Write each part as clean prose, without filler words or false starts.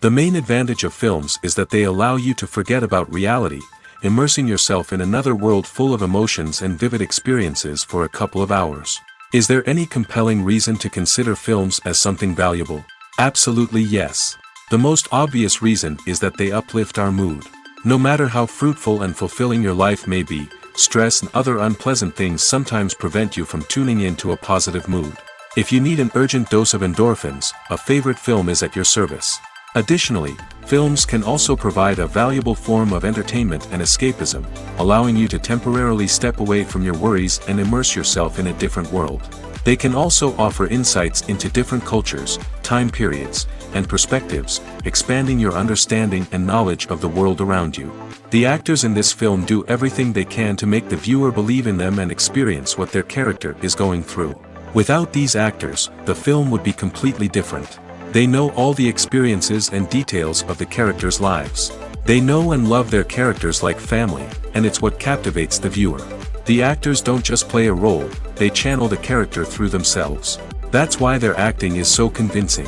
The main advantage of films is that they allow you to forget about reality, immersing yourself in another world full of emotions and vivid experiences for a couple of hours. Is there any compelling reason to consider films as something valuable? Absolutely yes. The most obvious reason is that they uplift our mood. No matter how fruitful and fulfilling your life may be, stress and other unpleasant things sometimes prevent you from tuning into a positive mood. If you need an urgent dose of endorphins, a favorite film is at your service. Additionally, films can also provide a valuable form of entertainment and escapism, allowing you to temporarily step away from your worries and immerse yourself in a different world. They can also offer insights into different cultures, time periods, and perspectives, expanding your understanding and knowledge of the world around you. The actors in this film do everything they can to make the viewer believe in them and experience what their character is going through. Without these actors, the film would be completely different. They know all the experiences and details of the characters' lives. They know and love their characters like family, and it's what captivates the viewer. The actors don't just play a role, they channel the character through themselves. That's why their acting is so convincing.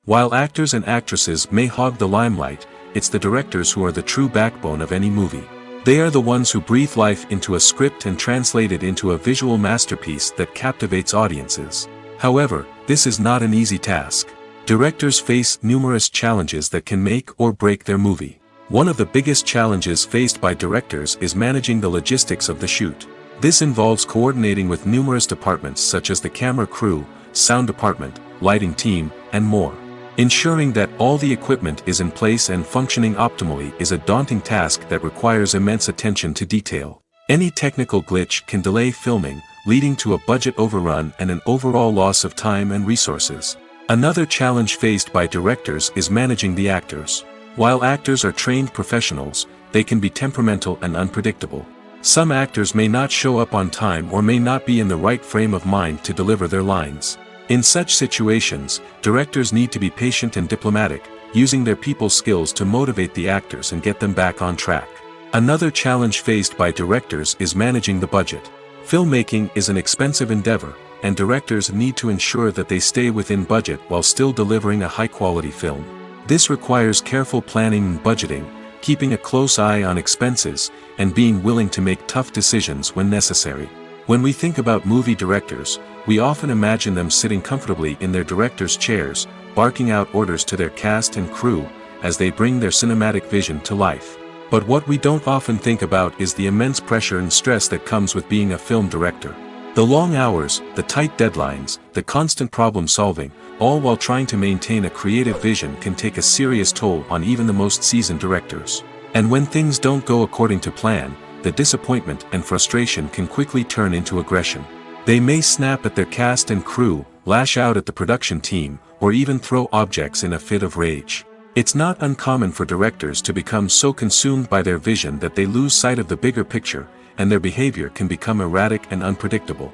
While actors and actresses may hog the limelight, it's the directors who are the true backbone of any movie. They are the ones who breathe life into a script and translate it into a visual masterpiece that captivates audiences. However, this is not an easy task. Directors face numerous challenges that can make or break their movie. One of the biggest challenges faced by directors is managing the logistics of the shoot. This involves coordinating with numerous departments such as the camera crew, sound department, lighting team, and more. Ensuring that all the equipment is in place and functioning optimally is a daunting task that requires immense attention to detail. Any technical glitch can delay filming, leading to a budget overrun and an overall loss of time and resources. Another challenge faced by directors is managing the actors. While actors are trained professionals, they can be temperamental and unpredictable. Some actors may not show up on time or may not be in the right frame of mind to deliver their lines. In such situations, directors need to be patient and diplomatic, using their people skills to motivate the actors and get them back on track. Another challenge faced by directors is managing the budget. Filmmaking is an expensive endeavor, and directors need to ensure that they stay within budget while still delivering a high-quality film. This requires careful planning and budgeting, keeping a close eye on expenses, and being willing to make tough decisions when necessary. When we think about movie directors, we often imagine them sitting comfortably in their director's chairs, barking out orders to their cast and crew, as they bring their cinematic vision to life. But what we don't often think about is the immense pressure and stress that comes with being a film director. The long hours, the tight deadlines, the constant problem solving, all while trying to maintain a creative vision can take a serious toll on even the most seasoned directors. And when things don't go according to plan, the disappointment and frustration can quickly turn into aggression. They may snap at their cast and crew, lash out at the production team, or even throw objects in a fit of rage. It's not uncommon for directors to become so consumed by their vision that they lose sight of the bigger picture, and their behavior can become erratic and unpredictable.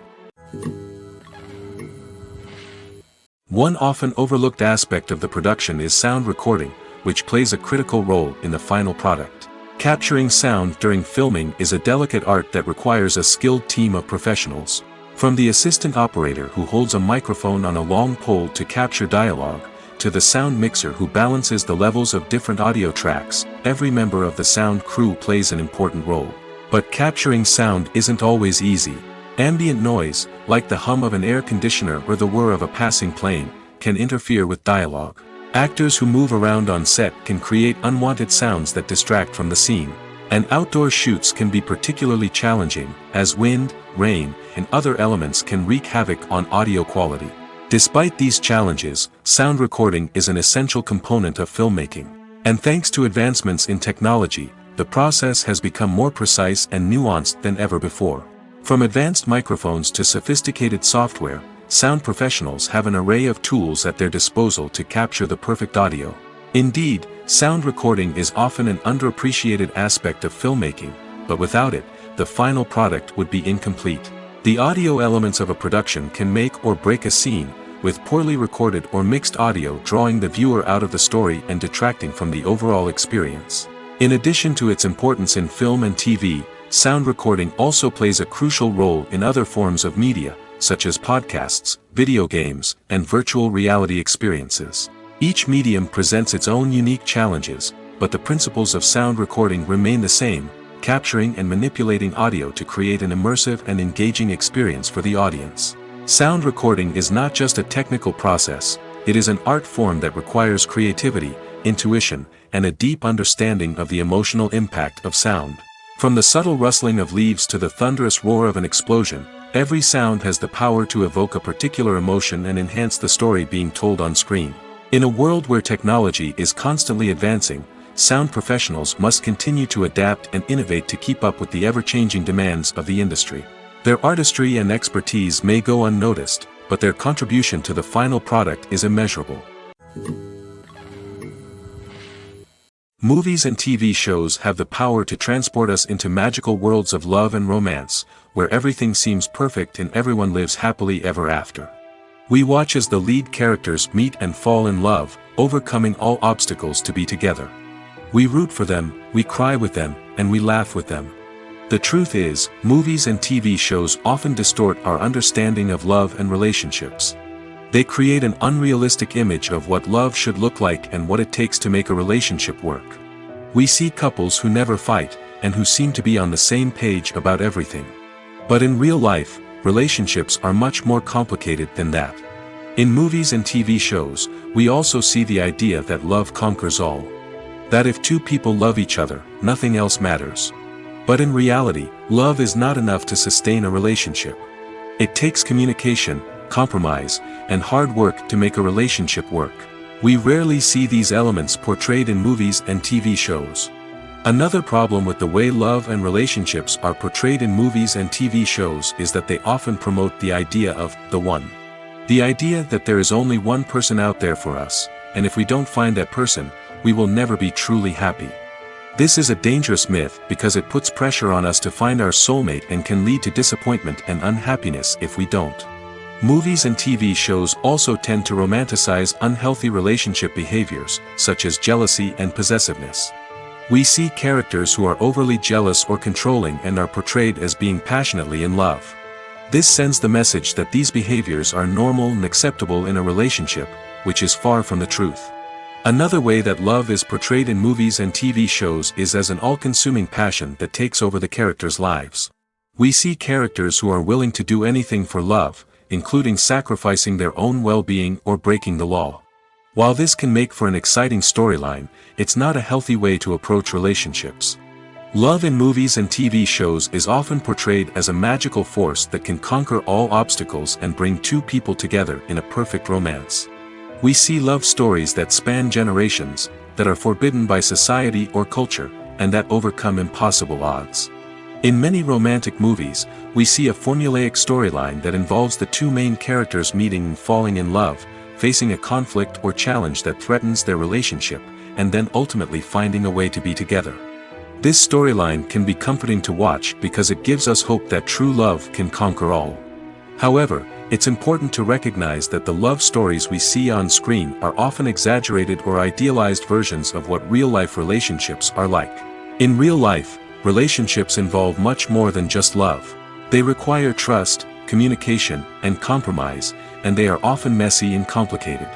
One often overlooked aspect of the production is sound recording, which plays a critical role in the final product. Capturing sound during filming is a delicate art that requires a skilled team of professionals. From the assistant operator who holds a microphone on a long pole to capture dialogue, to the sound mixer who balances the levels of different audio tracks, every member of the sound crew plays an important role. But capturing sound isn't always easy. Ambient noise, like the hum of an air conditioner or the whir of a passing plane, can interfere with dialogue. Actors who move around on set can create unwanted sounds that distract from the scene. And outdoor shoots can be particularly challenging, as wind, rain, and other elements can wreak havoc on audio quality. Despite these challenges, sound recording is an essential component of filmmaking. And thanks to advancements in technology, the process has become more precise and nuanced than ever before. From advanced microphones to sophisticated software, sound professionals have an array of tools at their disposal to capture the perfect audio. Indeed, sound recording is often an underappreciated aspect of filmmaking, but without it, the final product would be incomplete. The audio elements of a production can make or break a scene, with poorly recorded or mixed audio drawing the viewer out of the story and detracting from the overall experience. In addition to its importance in film and TV, sound recording also plays a crucial role in other forms of media, such as podcasts, video games, and virtual reality experiences. Each medium presents its own unique challenges, but the principles of sound recording remain the same, capturing and manipulating audio to create an immersive and engaging experience for the audience. Sound recording is not just a technical process, it is an art form that requires creativity, intuition, and a deep understanding of the emotional impact of sound. From the subtle rustling of leaves to the thunderous roar of an explosion, every sound has the power to evoke a particular emotion and enhance the story being told on screen. In a world where technology is constantly advancing, sound professionals must continue to adapt and innovate to keep up with the ever-changing demands of the industry. Their artistry and expertise may go unnoticed, but their contribution to the final product is immeasurable. Movies and TV shows have the power to transport us into magical worlds of love and romance, where everything seems perfect and everyone lives happily ever after. We watch as the lead characters meet and fall in love, overcoming all obstacles to be together. We root for them, we cry with them, and we laugh with them. The truth is, movies and TV shows often distort our understanding of love and relationships. They create an unrealistic image of what love should look like and what it takes to make a relationship work. We see couples who never fight, and who seem to be on the same page about everything. But in real life, relationships are much more complicated than that. In movies and TV shows, we also see the idea that love conquers all. That if two people love each other, nothing else matters. But in reality, love is not enough to sustain a relationship. It takes communication, compromise, and hard work to make a relationship work. We rarely see these elements portrayed in movies and TV shows. Another problem with the way love and relationships are portrayed in movies and TV shows is that they often promote the idea of the one. The idea that there is only one person out there for us, and if we don't find that person, we will never be truly happy. This is a dangerous myth because it puts pressure on us to find our soulmate and can lead to disappointment and unhappiness if we don't. Movies and TV shows also tend to romanticize unhealthy relationship behaviors, such as jealousy and possessiveness. We see characters who are overly jealous or controlling and are portrayed as being passionately in love. This sends the message that these behaviors are normal and acceptable in a relationship, which is far from the truth. Another way that love is portrayed in movies and TV shows is as an all-consuming passion that takes over the characters' lives. We see characters who are willing to do anything for love, including sacrificing their own well-being or breaking the law. While this can make for an exciting storyline, it's not a healthy way to approach relationships. Love in movies and TV shows is often portrayed as a magical force that can conquer all obstacles and bring two people together in a perfect romance. We see love stories that span generations, that are forbidden by society or culture, and that overcome impossible odds. In many romantic movies, we see a formulaic storyline that involves the two main characters meeting and falling in love, facing a conflict or challenge that threatens their relationship, and then ultimately finding a way to be together. This storyline can be comforting to watch because it gives us hope that true love can conquer all. However, it's important to recognize that the love stories we see on screen are often exaggerated or idealized versions of what real-life relationships are like. In real life, relationships involve much more than just love. They require trust, communication, and compromise, and they are often messy and complicated.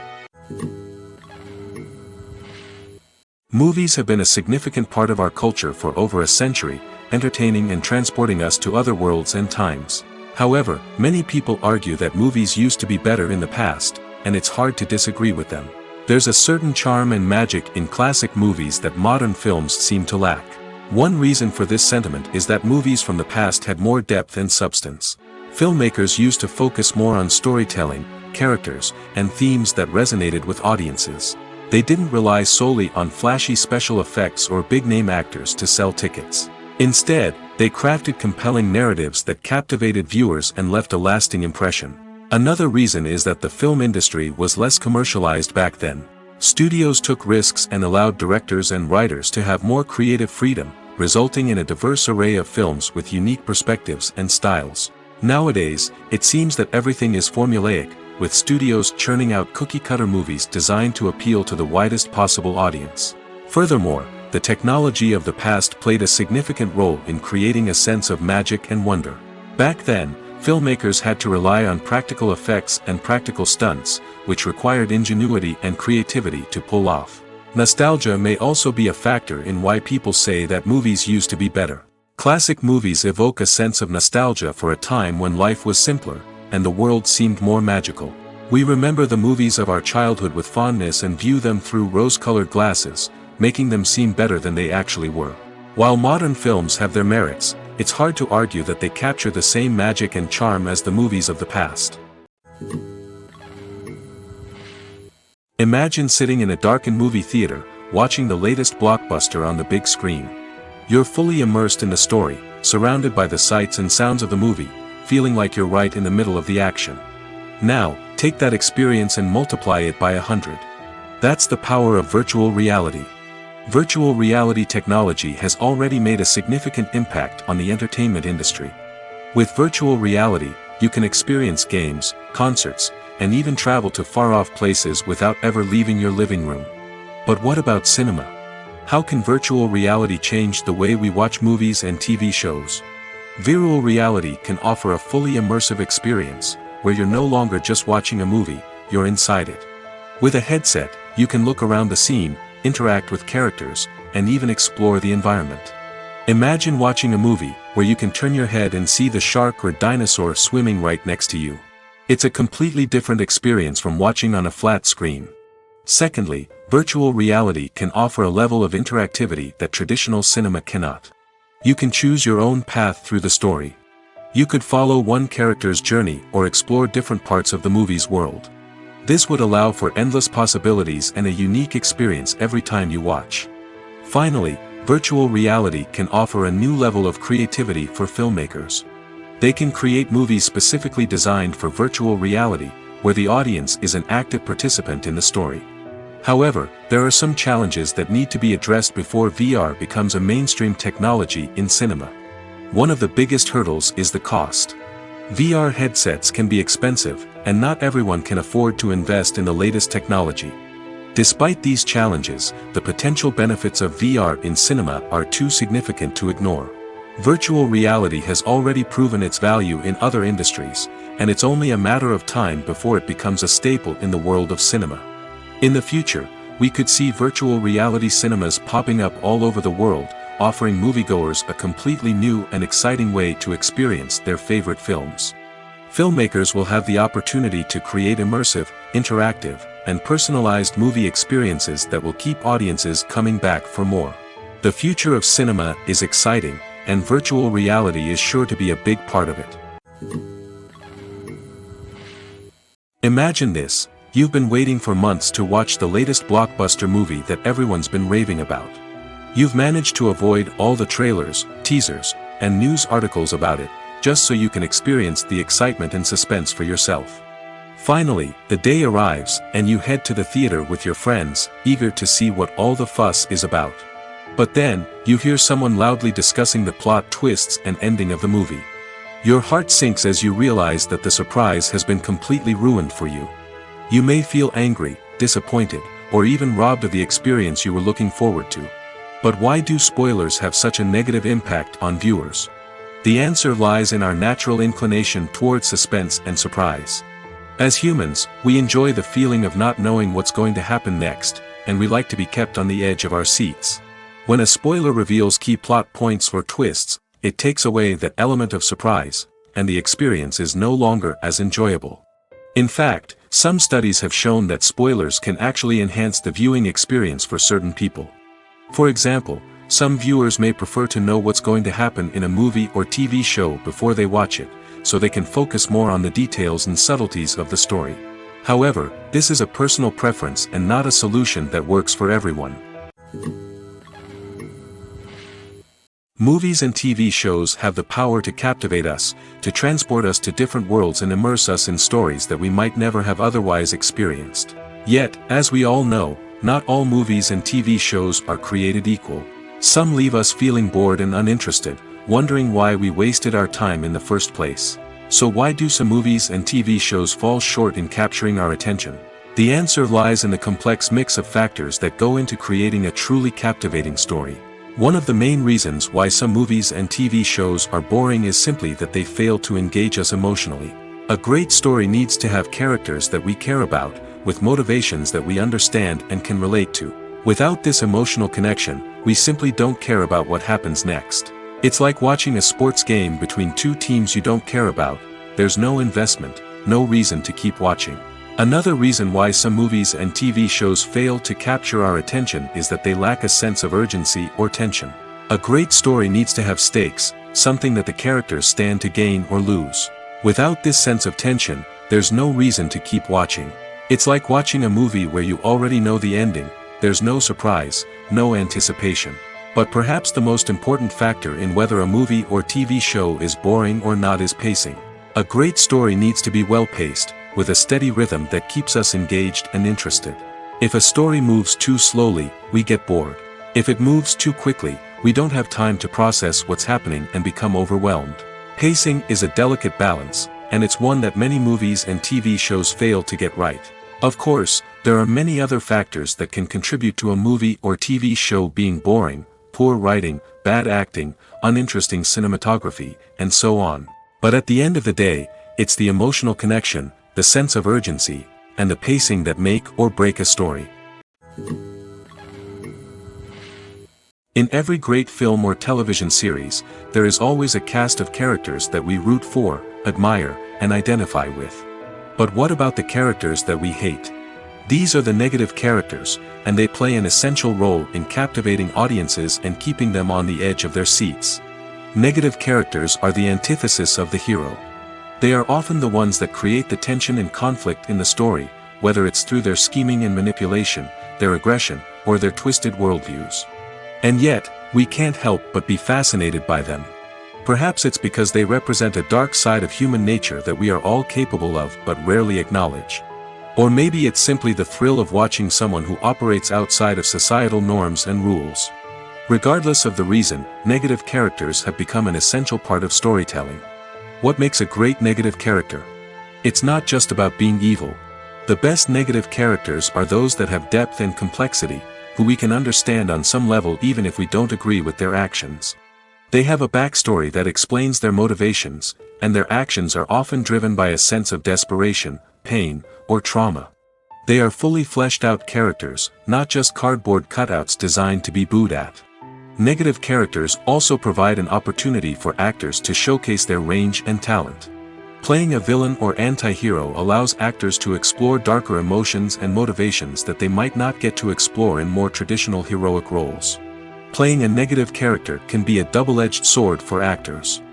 Movies have been a significant part of our culture for over a century, entertaining and transporting us to other worlds and times. However, many people argue that movies used to be better in the past, and it's hard to disagree with them. There's a certain charm and magic in classic movies that modern films seem to lack. One reason for this sentiment is that movies from the past had more depth and substance. Filmmakers used to focus more on storytelling, characters, and themes that resonated with audiences. They didn't rely solely on flashy special effects or big-name actors to sell tickets. Instead, they crafted compelling narratives that captivated viewers and left a lasting impression. Another reason is that the film industry was less commercialized back then. Studios took risks and allowed directors and writers to have more creative freedom, resulting in a diverse array of films with unique perspectives and styles. Nowadays, it seems that everything is formulaic, with studios churning out cookie-cutter movies designed to appeal to the widest possible audience. Furthermore, the technology of the past played a significant role in creating a sense of magic and wonder. Back then, filmmakers had to rely on practical effects and practical stunts, which required ingenuity and creativity to pull off. Nostalgia may also be a factor in why people say that movies used to be better. Classic movies evoke a sense of nostalgia for a time when life was simpler, and the world seemed more magical. We remember the movies of our childhood with fondness and view them through rose-colored glasses, making them seem better than they actually were. While modern films have their merits, it's hard to argue that they capture the same magic and charm as the movies of the past. Imagine sitting in a darkened movie theater, watching the latest blockbuster on the big screen. You're fully immersed in the story, surrounded by the sights and sounds of the movie, feeling like you're right in the middle of the action. Now, take that experience and multiply it by 100. That's the power of virtual reality. Virtual reality technology has already made a significant impact on the entertainment industry. With virtual reality, you can experience games, concerts, and even travel to far-off places without ever leaving your living room. But what about cinema? How can virtual reality change the way we watch movies and TV shows? Virtual reality can offer a fully immersive experience, where you're no longer just watching a movie, you're inside it. With a headset, you can look around the scene, interact with characters, and even explore the environment. Imagine watching a movie where you can turn your head and see the shark or dinosaur swimming right next to you. It's a completely different experience from watching on a flat screen. Secondly, virtual reality can offer a level of interactivity that traditional cinema cannot. You can choose your own path through the story. You could follow one character's journey or explore different parts of the movie's world. This would allow for endless possibilities and a unique experience every time you watch. Finally, virtual reality can offer a new level of creativity for filmmakers. They can create movies specifically designed for virtual reality, where the audience is an active participant in the story. However, there are some challenges that need to be addressed before VR becomes a mainstream technology in cinema. One of the biggest hurdles is the cost. VR headsets can be expensive, and not everyone can afford to invest in the latest technology. Despite these challenges, the potential benefits of VR in cinema are too significant to ignore. Virtual reality has already proven its value in other industries, and it's only a matter of time before it becomes a staple in the world of cinema. In the future, we could see virtual reality cinemas popping up all over the world, offering moviegoers a completely new and exciting way to experience their favorite films. Filmmakers will have the opportunity to create immersive, interactive, and personalized movie experiences that will keep audiences coming back for more. The future of cinema is exciting, and virtual reality is sure to be a big part of it. Imagine this: you've been waiting for months to watch the latest blockbuster movie that everyone's been raving about. You've managed to avoid all the trailers, teasers, and news articles about it, just so you can experience the excitement and suspense for yourself. Finally, the day arrives, and you head to the theater with your friends, eager to see what all the fuss is about. But then, you hear someone loudly discussing the plot twists and ending of the movie. Your heart sinks as you realize that the surprise has been completely ruined for you. You may feel angry, disappointed, or even robbed of the experience you were looking forward to. But why do spoilers have such a negative impact on viewers? The answer lies in our natural inclination towards suspense and surprise. As humans, we enjoy the feeling of not knowing what's going to happen next, and we like to be kept on the edge of our seats. When a spoiler reveals key plot points or twists, it takes away that element of surprise, and the experience is no longer as enjoyable. In fact, some studies have shown that spoilers can actually enhance the viewing experience for certain people. For example, some viewers may prefer to know what's going to happen in a movie or TV show before they watch it, so they can focus more on the details and subtleties of the story. However, this is a personal preference and not a solution that works for everyone. Movies and TV shows have the power to captivate us, to transport us to different worlds and immerse us in stories that we might never have otherwise experienced. Yet, as we all know, not all movies and TV shows are created equal. Some leave us feeling bored and uninterested, wondering why we wasted our time in the first place. So why do some movies and TV shows fall short in capturing our attention? The answer lies in the complex mix of factors that go into creating a truly captivating story. One of the main reasons why some movies and TV shows are boring is simply that they fail to engage us emotionally. A great story needs to have characters that we care about, with motivations that we understand and can relate to. Without this emotional connection, we simply don't care about what happens next. It's like watching a sports game between two teams you don't care about. There's no investment, no reason to keep watching. Another reason why some movies and TV shows fail to capture our attention is that they lack a sense of urgency or tension. A great story needs to have stakes, something that the characters stand to gain or lose. Without this sense of tension, there's no reason to keep watching. It's like watching a movie where you already know the ending. There's no surprise, no anticipation. But perhaps the most important factor in whether a movie or TV show is boring or not is pacing. A great story needs to be well-paced, with a steady rhythm that keeps us engaged and interested. If a story moves too slowly, we get bored. If it moves too quickly, we don't have time to process what's happening and become overwhelmed. Pacing is a delicate balance, and it's one that many movies and TV shows fail to get right. Of course, there are many other factors that can contribute to a movie or TV show being boring: poor writing, bad acting, uninteresting cinematography, and so on. But at the end of the day, it's the emotional connection, the sense of urgency, and the pacing that make or break a story. In every great film or television series, there is always a cast of characters that we root for, admire, and identify with. But what about the characters that we hate? These are the negative characters, and they play an essential role in captivating audiences and keeping them on the edge of their seats. Negative characters are the antithesis of the hero. They are often the ones that create the tension and conflict in the story, whether it's through their scheming and manipulation, their aggression, or their twisted worldviews. And yet, we can't help but be fascinated by them. Perhaps it's because they represent a dark side of human nature that we are all capable of but rarely acknowledge. Or maybe it's simply the thrill of watching someone who operates outside of societal norms and rules. Regardless of the reason, negative characters have become an essential part of storytelling. What makes a great negative character? It's not just about being evil. The best negative characters are those that have depth and complexity, who we can understand on some level even if we don't agree with their actions. They have a backstory that explains their motivations, and their actions are often driven by a sense of desperation, pain, or trauma. They are fully fleshed out characters, not just cardboard cutouts designed to be booed at. Negative characters also provide an opportunity for actors to showcase their range and talent. Playing a villain or anti-hero allows actors to explore darker emotions and motivations that they might not get to explore in more traditional heroic roles. Playing a negative character can be a double-edged sword for actors.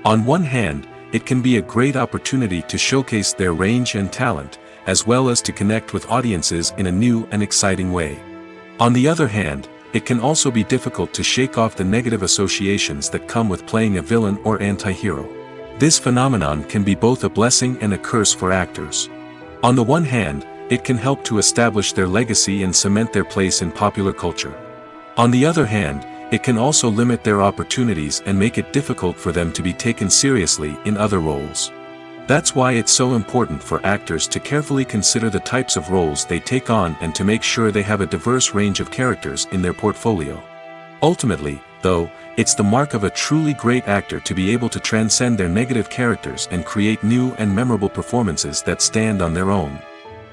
On one hand, it can be a great opportunity to showcase their range and talent, as well as to connect with audiences in a new and exciting way. On the other hand, it can also be difficult to shake off the negative associations that come with playing a villain or anti-hero. This phenomenon can be both a blessing and a curse for actors. On the one hand, it can help to establish their legacy and cement their place in popular culture. On the other hand, it can also limit their opportunities and make it difficult for them to be taken seriously in other roles. That's why it's so important for actors to carefully consider the types of roles they take on and to make sure they have a diverse range of characters in their portfolio. Ultimately, though, it's the mark of a truly great actor to be able to transcend their negative characters and create new and memorable performances that stand on their own.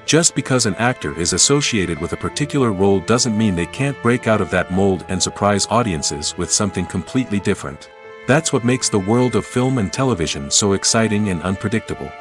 Just because an actor is associated with a particular role doesn't mean they can't break out of that mold and surprise audiences with something completely different. That's what makes the world of film and television so exciting and unpredictable.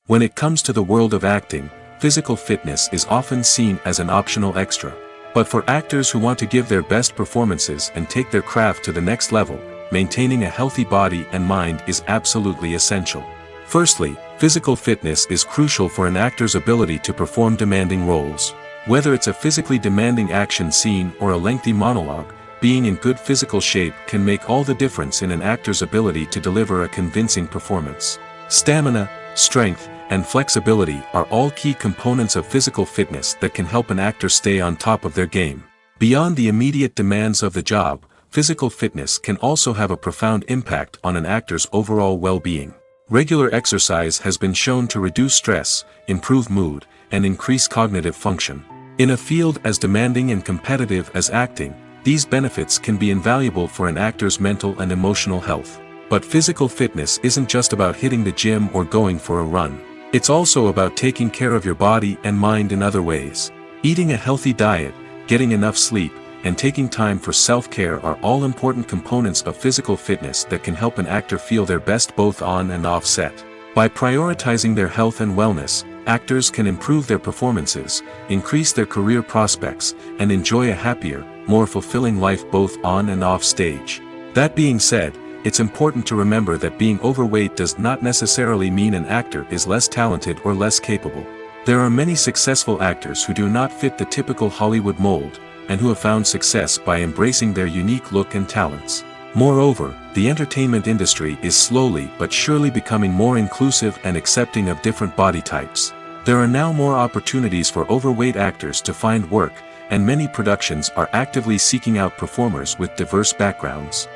When it comes to the world of acting, physical fitness is often seen as an optional extra. But for actors who want to give their best performances and take their craft to the next level, maintaining a healthy body and mind is absolutely essential. Firstly, physical fitness is crucial for an actor's ability to perform demanding roles. Whether it's a physically demanding action scene or a lengthy monologue, being in good physical shape can make all the difference in an actor's ability to deliver a convincing performance. Stamina, strength, and flexibility are all key components of physical fitness that can help an actor stay on top of their game. Beyond the immediate demands of the job, physical fitness can also have a profound impact on an actor's overall well-being. Regular exercise has been shown to reduce stress, improve mood, and increase cognitive function. In a field as demanding and competitive as acting, these benefits can be invaluable for an actor's mental and emotional health. But physical fitness isn't just about hitting the gym or going for a run. It's also about taking care of your body and mind in other ways. Eating a healthy diet, getting enough sleep, and taking time for self-care are all important components of physical fitness that can help an actor feel their best both on and off set. By prioritizing their health and wellness, actors can improve their performances, increase their career prospects, and enjoy a happier, more fulfilling life both on and off stage. That being said, it's important to remember that being overweight does not necessarily mean an actor is less talented or less capable. There are many successful actors who do not fit the typical Hollywood mold, and who have found success by embracing their unique look and talents. Moreover, the entertainment industry is slowly but surely becoming more inclusive and accepting of different body types. There are now more opportunities for overweight actors to find work, and many productions are actively seeking out performers with diverse backgrounds.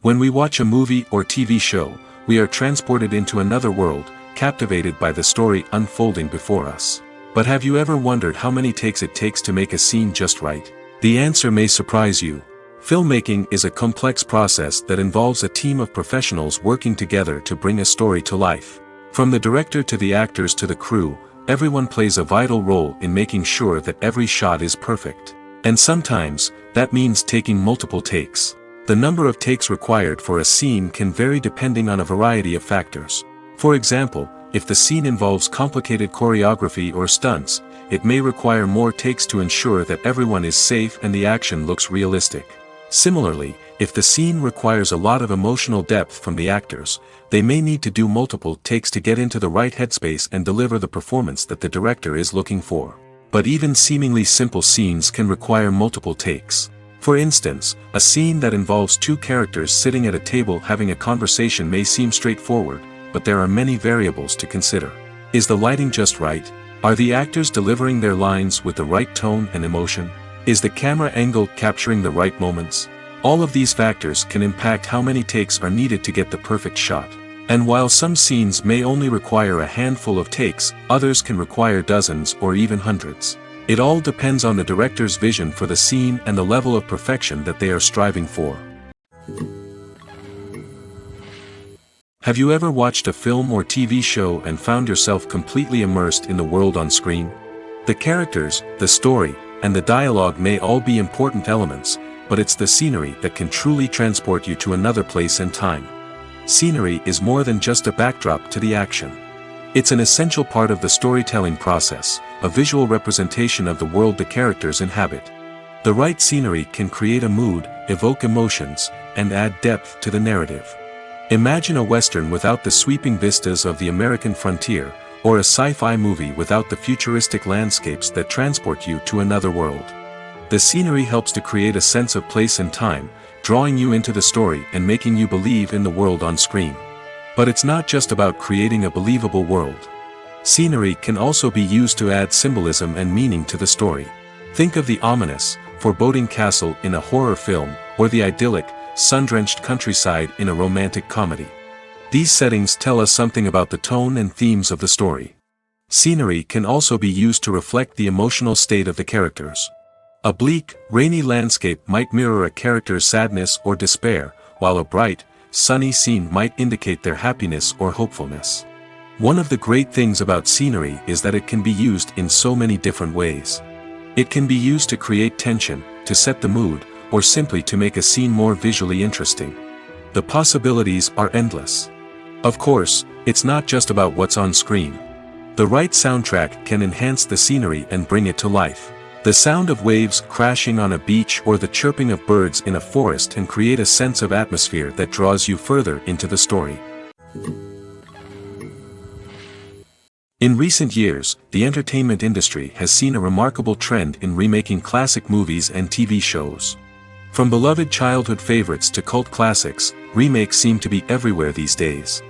When we watch a movie or TV show, we are transported into another world, captivated by the story unfolding before us. But have you ever wondered how many takes it takes to make a scene just right? The answer may surprise you. Filmmaking is a complex process that involves a team of professionals working together to bring a story to life. From the director to the actors to the crew, everyone plays a vital role in making sure that every shot is perfect. And sometimes, that means taking multiple takes. The number of takes required for a scene can vary depending on a variety of factors. For example, if the scene involves complicated choreography or stunts, it may require more takes to ensure that everyone is safe and the action looks realistic. Similarly, if the scene requires a lot of emotional depth from the actors, they may need to do multiple takes to get into the right headspace and deliver the performance that the director is looking for. But even seemingly simple scenes can require multiple takes. For instance, a scene that involves two characters sitting at a table having a conversation may seem straightforward, but there are many variables to consider. Is the lighting just right? Are the actors delivering their lines with the right tone and emotion? Is the camera angle capturing the right moments? All of these factors can impact how many takes are needed to get the perfect shot. And while some scenes may only require a handful of takes, others can require dozens or even hundreds. It all depends on the director's vision for the scene and the level of perfection that they are striving for. Have you ever watched a film or TV show and found yourself completely immersed in the world on screen? The characters, the story, and the dialogue may all be important elements, but it's the scenery that can truly transport you to another place and time. Scenery is more than just a backdrop to the action. It's an essential part of the storytelling process, a visual representation of the world the characters inhabit. The right scenery can create a mood, evoke emotions, and add depth to the narrative. Imagine a Western without the sweeping vistas of the American frontier, or a sci-fi movie without the futuristic landscapes that transport you to another world. The scenery helps to create a sense of place and time, drawing you into the story and making you believe in the world on screen. But it's not just about creating a believable world. Scenery can also be used to add symbolism and meaning to the story. Think of the ominous, foreboding castle in a horror film, or the idyllic, sun-drenched countryside in a romantic comedy. These settings tell us something about the tone and themes of the story. Scenery can also be used to reflect the emotional state of the characters. A bleak, rainy landscape might mirror a character's sadness or despair, while a bright, sunny scene might indicate their happiness or hopefulness. One of the great things about scenery is that it can be used in so many different ways. It can be used to create tension, to set the mood, or simply to make a scene more visually interesting. The possibilities are endless. Of course, it's not just about what's on screen. The right soundtrack can enhance the scenery and bring it to life. The sound of waves crashing on a beach or the chirping of birds in a forest can create a sense of atmosphere that draws you further into the story. In recent years, the entertainment industry has seen a remarkable trend in remaking classic movies and TV shows. From beloved childhood favorites to cult classics, remakes seem to be everywhere these days.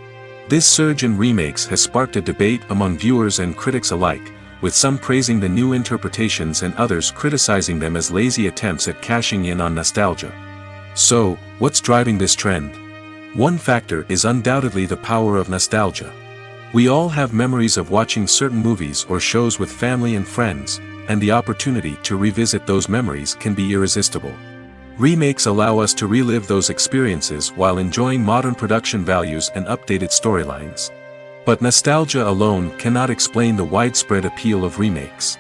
This surge in remakes has sparked a debate among viewers and critics alike, with some praising the new interpretations and others criticizing them as lazy attempts at cashing in on nostalgia. So, what's driving this trend? One factor is undoubtedly the power of nostalgia. We all have memories of watching certain movies or shows with family and friends, and the opportunity to revisit those memories can be irresistible. Remakes allow us to relive those experiences while enjoying modern production values and updated storylines. But nostalgia alone cannot explain the widespread appeal of remakes.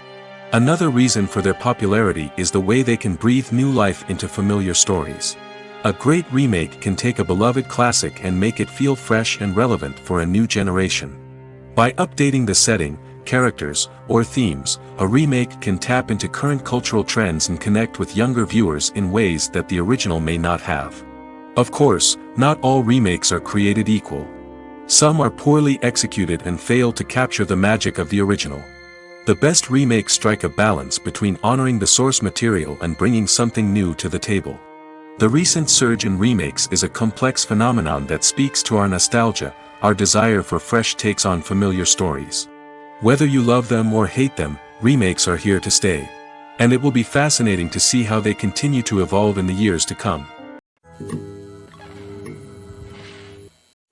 Another reason for their popularity is the way they can breathe new life into familiar stories. A great remake can take a beloved classic and make it feel fresh and relevant for a new generation. By updating the setting, characters, or themes, a remake can tap into current cultural trends and connect with younger viewers in ways that the original may not have. Of course, not all remakes are created equal. Some are poorly executed and fail to capture the magic of the original. The best remakes strike a balance between honoring the source material and bringing something new to the table. The recent surge in remakes is a complex phenomenon that speaks to our nostalgia, our desire for fresh takes on familiar stories. Whether you love them or hate them, remakes are here to stay. And it will be fascinating to see how they continue to evolve in the years to come.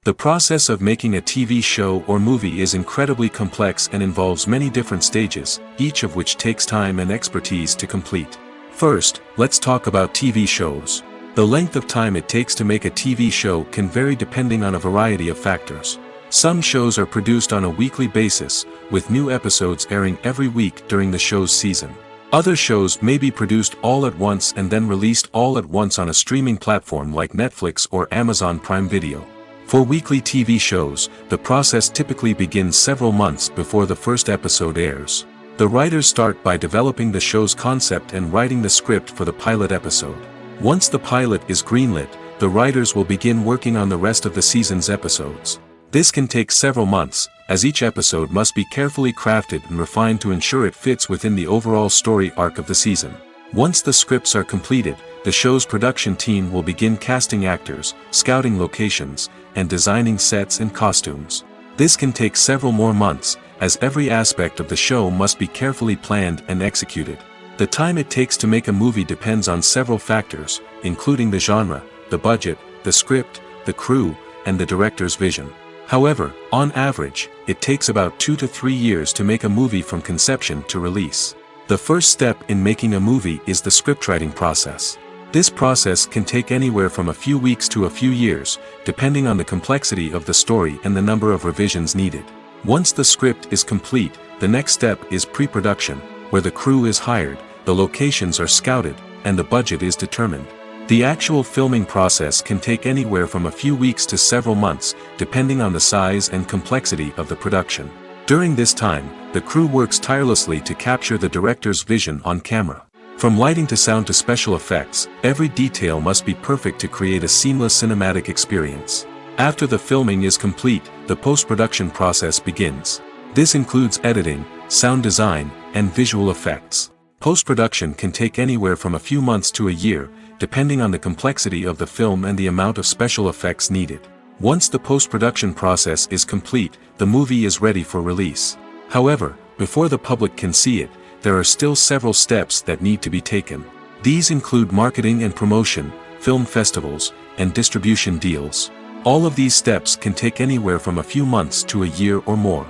The process of making a TV show or movie is incredibly complex and involves many different stages, each of which takes time and expertise to complete. First, let's talk about TV shows. The length of time it takes to make a TV show can vary depending on a variety of factors. Some shows are produced on a weekly basis, with new episodes airing every week during the show's season. Other shows may be produced all at once and then released all at once on a streaming platform like Netflix or Amazon Prime Video. For weekly TV shows, the process typically begins several months before the first episode airs. The writers start by developing the show's concept and writing the script for the pilot episode. Once the pilot is greenlit, the writers will begin working on the rest of the season's episodes. This can take several months, as each episode must be carefully crafted and refined to ensure it fits within the overall story arc of the season. Once the scripts are completed, the show's production team will begin casting actors, scouting locations, and designing sets and costumes. This can take several more months, as every aspect of the show must be carefully planned and executed. The time it takes to make a movie depends on several factors, including the genre, the budget, the script, the crew, and the director's vision. However, on average, it takes about 2 to 3 years to make a movie from conception to release. The first step in making a movie is the scriptwriting process. This process can take anywhere from a few weeks to a few years, depending on the complexity of the story and the number of revisions needed. Once the script is complete, the next step is pre-production, where the crew is hired, the locations are scouted, and the budget is determined. The actual filming process can take anywhere from a few weeks to several months, depending on the size and complexity of the production. During this time, the crew works tirelessly to capture the director's vision on camera. From lighting to sound to special effects, every detail must be perfect to create a seamless cinematic experience. After the filming is complete, the post-production process begins. This includes editing, sound design, and visual effects. Post-production can take anywhere from a few months to a year, depending on the complexity of the film and the amount of special effects needed. Once the post-production process is complete, the movie is ready for release. However, before the public can see it, there are still several steps that need to be taken. These include marketing and promotion, film festivals, and distribution deals. All of these steps can take anywhere from a few months to a year or more.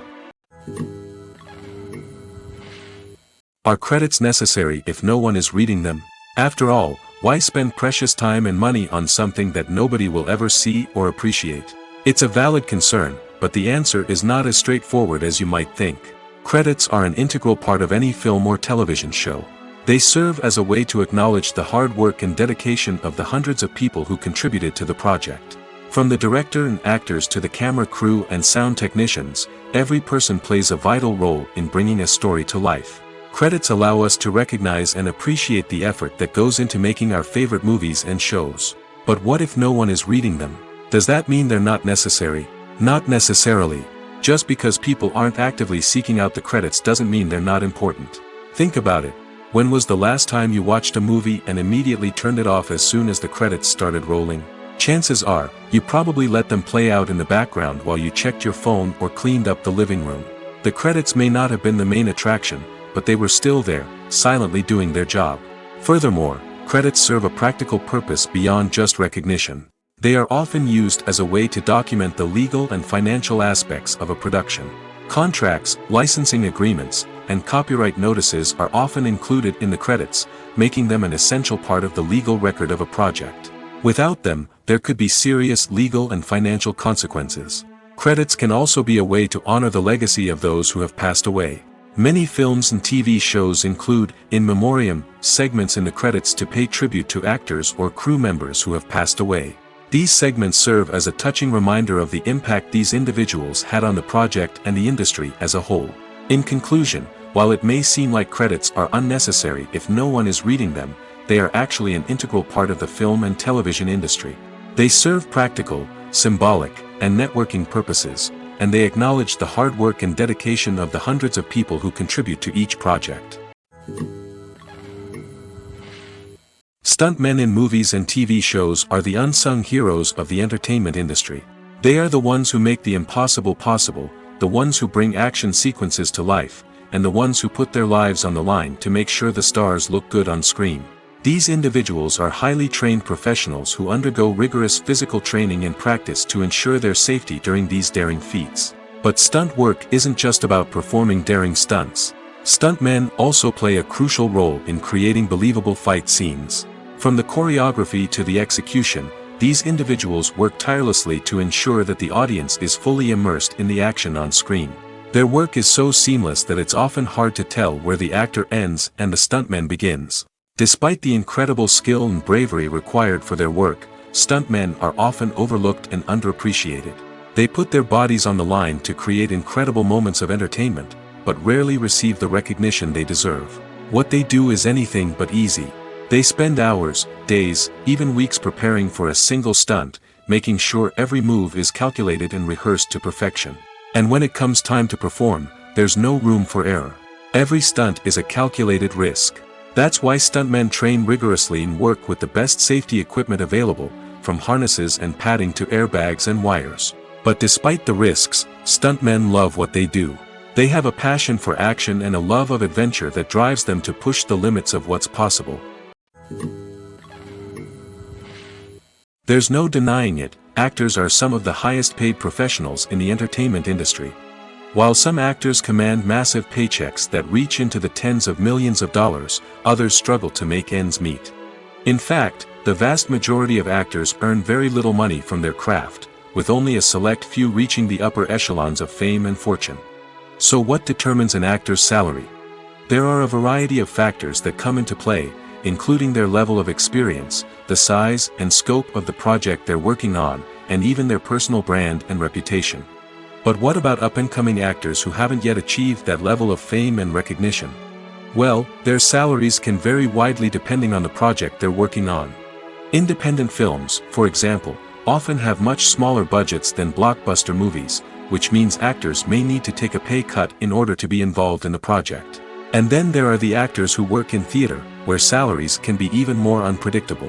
Are credits necessary if no one is reading them? After all, why spend precious time and money on something that nobody will ever see or appreciate? It's a valid concern, but the answer is not as straightforward as you might think. Credits are an integral part of any film or television show. They serve as a way to acknowledge the hard work and dedication of the hundreds of people who contributed to the project. From the director and actors to the camera crew and sound technicians, every person plays a vital role in bringing a story to life. Credits allow us to recognize and appreciate the effort that goes into making our favorite movies and shows. But what if no one is reading them? Does that mean they're not necessary? Not necessarily. Just because people aren't actively seeking out the credits doesn't mean they're not important. Think about it. When was the last time you watched a movie and immediately turned it off as soon as the credits started rolling? Chances are, you probably let them play out in the background while you checked your phone or cleaned up the living room. The credits may not have been the main attraction, but they were still there, silently doing their job. Furthermore, credits serve a practical purpose beyond just recognition. They are often used as a way to document the legal and financial aspects of a production. Contracts, licensing agreements, and copyright notices are often included in the credits, making them an essential part of the legal record of a project. Without them, there could be serious legal and financial consequences. Credits can also be a way to honor the legacy of those who have passed away. Many films and TV shows include, in memoriam, segments in the credits to pay tribute to actors or crew members who have passed away. These segments serve as a touching reminder of the impact these individuals had on the project and the industry as a whole. In conclusion, while it may seem like credits are unnecessary if no one is reading them, they are actually an integral part of the film and television industry. They serve practical, symbolic, and networking purposes, and they acknowledge the hard work and dedication of the hundreds of people who contribute to each project. Stuntmen in movies and TV shows are the unsung heroes of the entertainment industry. They are the ones who make the impossible possible, the ones who bring action sequences to life, and the ones who put their lives on the line to make sure the stars look good on screen. These individuals are highly trained professionals who undergo rigorous physical training and practice to ensure their safety during these daring feats. But stunt work isn't just about performing daring stunts. Stuntmen also play a crucial role in creating believable fight scenes. From the choreography to the execution, these individuals work tirelessly to ensure that the audience is fully immersed in the action on screen. Their work is so seamless that it's often hard to tell where the actor ends and the stuntman begins. Despite the incredible skill and bravery required for their work, stuntmen are often overlooked and underappreciated. They put their bodies on the line to create incredible moments of entertainment, but rarely receive the recognition they deserve. What they do is anything but easy. They spend hours, days, even weeks preparing for a single stunt, making sure every move is calculated and rehearsed to perfection. And when it comes time to perform, there's no room for error. Every stunt is a calculated risk. That's why stuntmen train rigorously and work with the best safety equipment available, from harnesses and padding to airbags and wires. But despite the risks, stuntmen love what they do. They have a passion for action and a love of adventure that drives them to push the limits of what's possible. There's no denying it, actors are some of the highest paid professionals in the entertainment industry. While some actors command massive paychecks that reach into the tens of millions of dollars, others struggle to make ends meet. In fact, the vast majority of actors earn very little money from their craft, with only a select few reaching the upper echelons of fame and fortune. So what determines an actor's salary? There are a variety of factors that come into play, including their level of experience, the size and scope of the project they're working on, and even their personal brand and reputation. But what about up-and-coming actors who haven't yet achieved that level of fame and recognition? Well, their salaries can vary widely depending on the project they're working on. Independent films, for example, often have much smaller budgets than blockbuster movies, which means actors may need to take a pay cut in order to be involved in the project. And then there are the actors who work in theater, where salaries can be even more unpredictable.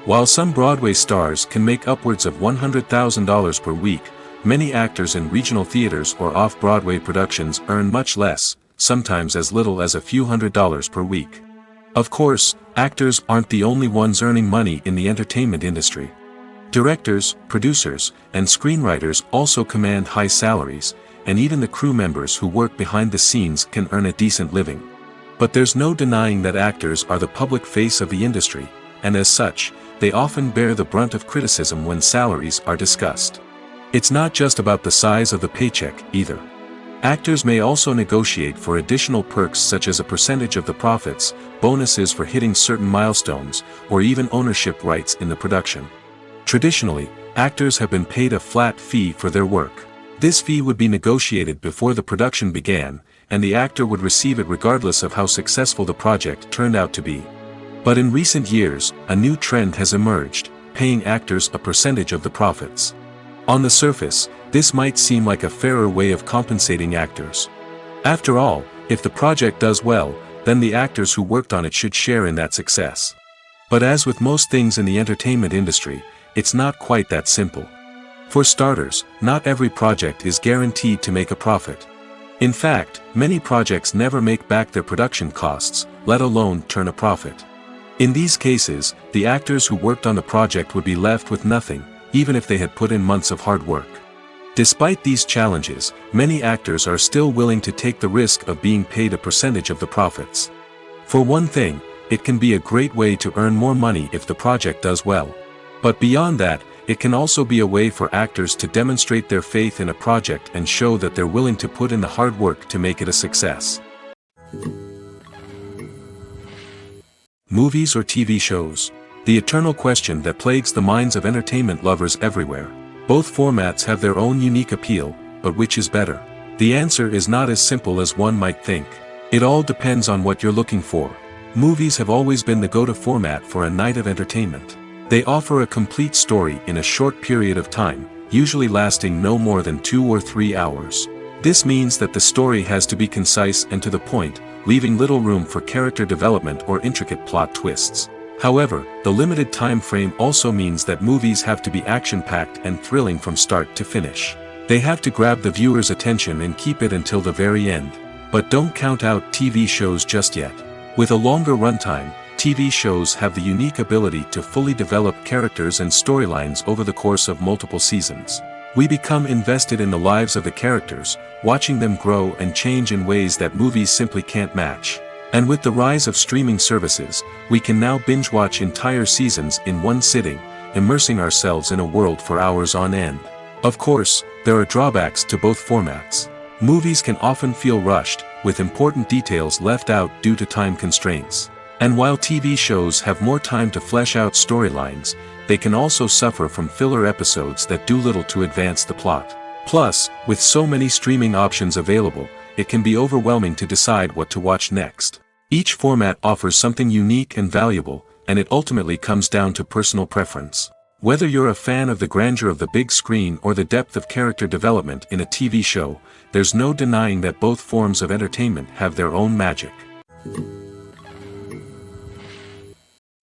While some Broadway stars can make upwards of $100,000 per week, many actors in regional theaters or off-Broadway productions earn much less, sometimes as little as a few $100s per week. Of course, actors aren't the only ones earning money in the entertainment industry. Directors, producers, and screenwriters also command high salaries, and even the crew members who work behind the scenes can earn a decent living. But there's no denying that actors are the public face of the industry, and as such, they often bear the brunt of criticism when salaries are discussed. It's not just about the size of the paycheck, either. Actors may also negotiate for additional perks such as a percentage of the profits, bonuses for hitting certain milestones, or even ownership rights in the production. Traditionally, actors have been paid a flat fee for their work. This fee would be negotiated before the production began, and the actor would receive it regardless of how successful the project turned out to be. But in recent years, a new trend has emerged, paying actors a percentage of the profits. On the surface, this might seem like a fairer way of compensating actors. After all, if the project does well, then the actors who worked on it should share in that success. But as with most things in the entertainment industry, it's not quite that simple. For starters, not every project is guaranteed to make a profit. In fact, many projects never make back their production costs, let alone turn a profit. In these cases, the actors who worked on the project would be left with nothing, even if they had put in months of hard work. Despite these challenges, many actors are still willing to take the risk of being paid a percentage of the profits. For one thing, it can be a great way to earn more money if the project does well. But beyond that, it can also be a way for actors to demonstrate their faith in a project and show that they're willing to put in the hard work to make it a success. Movies or TV shows? The eternal question that plagues the minds of entertainment lovers everywhere. Both formats have their own unique appeal, but which is better? The answer is not as simple as one might think. It all depends on what you're looking for. Movies have always been the go-to format for a night of entertainment. They offer a complete story in a short period of time, usually lasting no more than 2 or 3 hours. This means that the story has to be concise and to the point, leaving little room for character development or intricate plot twists. However, the limited time frame also means that movies have to be action-packed and thrilling from start to finish. They have to grab the viewer's attention and keep it until the very end. But don't count out TV shows just yet. With a longer runtime, TV shows have the unique ability to fully develop characters and storylines over the course of multiple seasons. We become invested in the lives of the characters, watching them grow and change in ways that movies simply can't match. And with the rise of streaming services, we can now binge-watch entire seasons in one sitting, immersing ourselves in a world for hours on end. Of course, there are drawbacks to both formats. Movies can often feel rushed, with important details left out due to time constraints. And while TV shows have more time to flesh out storylines, they can also suffer from filler episodes that do little to advance the plot. Plus, with so many streaming options available, it can be overwhelming to decide what to watch next. Each format offers something unique and valuable, and it ultimately comes down to personal preference. Whether you're a fan of the grandeur of the big screen or the depth of character development in a TV show, there's no denying that both forms of entertainment have their own magic.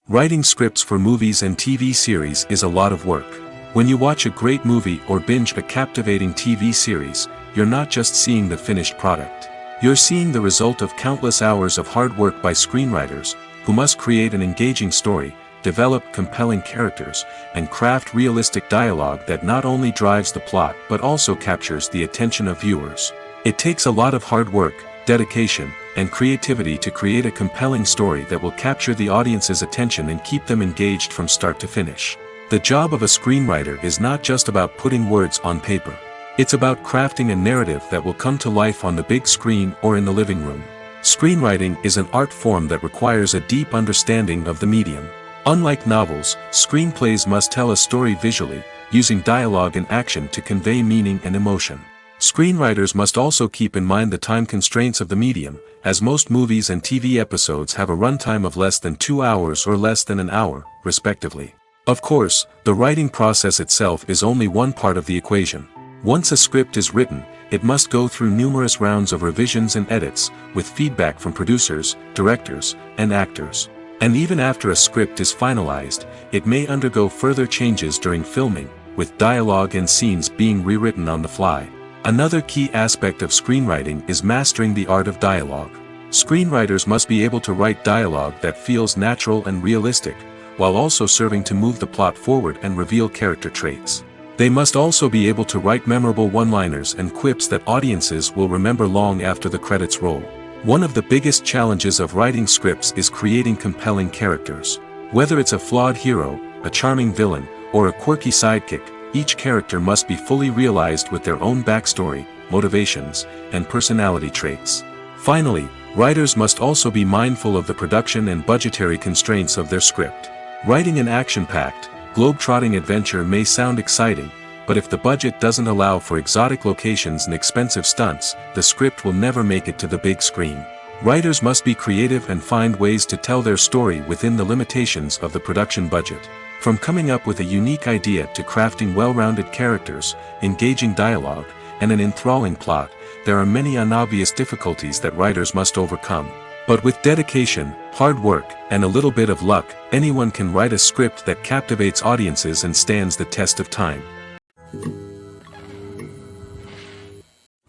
Writing scripts for movies and TV series is a lot of work. When you watch a great movie or binge a captivating TV series, you're not just seeing the finished product. You're seeing the result of countless hours of hard work by screenwriters, who must create an engaging story, develop compelling characters, and craft realistic dialogue that not only drives the plot but also captures the attention of viewers. It takes a lot of hard work, dedication, and creativity to create a compelling story that will capture the audience's attention and keep them engaged from start to finish. The job of a screenwriter is not just about putting words on paper. It's about crafting a narrative that will come to life on the big screen or in the living room. Screenwriting is an art form that requires a deep understanding of the medium. Unlike novels, screenplays must tell a story visually, using dialogue and action to convey meaning and emotion. Screenwriters must also keep in mind the time constraints of the medium, as most movies and TV episodes have a runtime of less than 2 hours or less than an hour, respectively. Of course, the writing process itself is only one part of the equation. Once a script is written, it must go through numerous rounds of revisions and edits, with feedback from producers, directors, and actors. And even after a script is finalized, it may undergo further changes during filming, with dialogue and scenes being rewritten on the fly. Another key aspect of screenwriting is mastering the art of dialogue. Screenwriters must be able to write dialogue that feels natural and realistic, while also serving to move the plot forward and reveal character traits. They must also be able to write memorable one-liners and quips that audiences will remember long after the credits roll. One of the biggest challenges of writing scripts is creating compelling characters. Whether it's a flawed hero, a charming villain, or a quirky sidekick, each character must be fully realized with their own backstory, motivations, and personality traits. Finally, writers must also be mindful of the production and budgetary constraints of their script. Writing an action-packed, globe-trotting adventure may sound exciting, but if the budget doesn't allow for exotic locations and expensive stunts, the script will never make it to the big screen. Writers must be creative and find ways to tell their story within the limitations of the production budget. From coming up with a unique idea to crafting well-rounded characters, engaging dialogue, and an enthralling plot, there are many unobvious difficulties that writers must overcome. But with dedication, hard work, and a little bit of luck, anyone can write a script that captivates audiences and stands the test of time.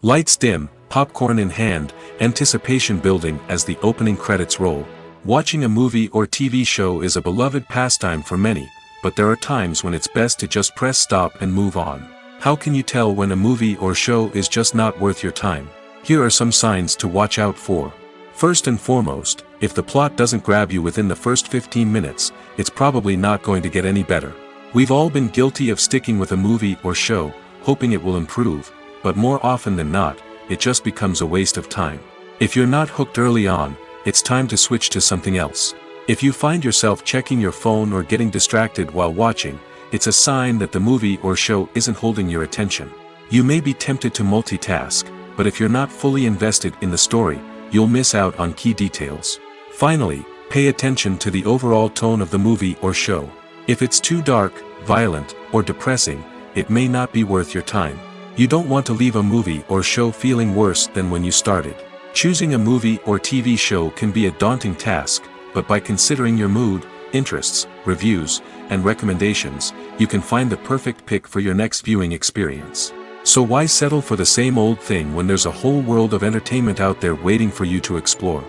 Lights dim, popcorn in hand, anticipation building as the opening credits roll. Watching a movie or TV show is a beloved pastime for many, but there are times when it's best to just press stop and move on. How can you tell when a movie or show is just not worth your time? Here are some signs to watch out for. First and foremost, if the plot doesn't grab you within the first 15 minutes, it's probably not going to get any better. We've all been guilty of sticking with a movie or show, hoping it will improve, but more often than not, it just becomes a waste of time. If you're not hooked early on, it's time to switch to something else. If you find yourself checking your phone or getting distracted while watching, it's a sign that the movie or show isn't holding your attention. You may be tempted to multitask, but if you're not fully invested in the story, you'll miss out on key details. Finally, pay attention to the overall tone of the movie or show. If it's too dark, violent, or depressing, it may not be worth your time. You don't want to leave a movie or show feeling worse than when you started. Choosing a movie or TV show can be a daunting task, but by considering your mood, interests, reviews, and recommendations, you can find the perfect pick for your next viewing experience. So why settle for the same old thing when there's a whole world of entertainment out there waiting for you to explore?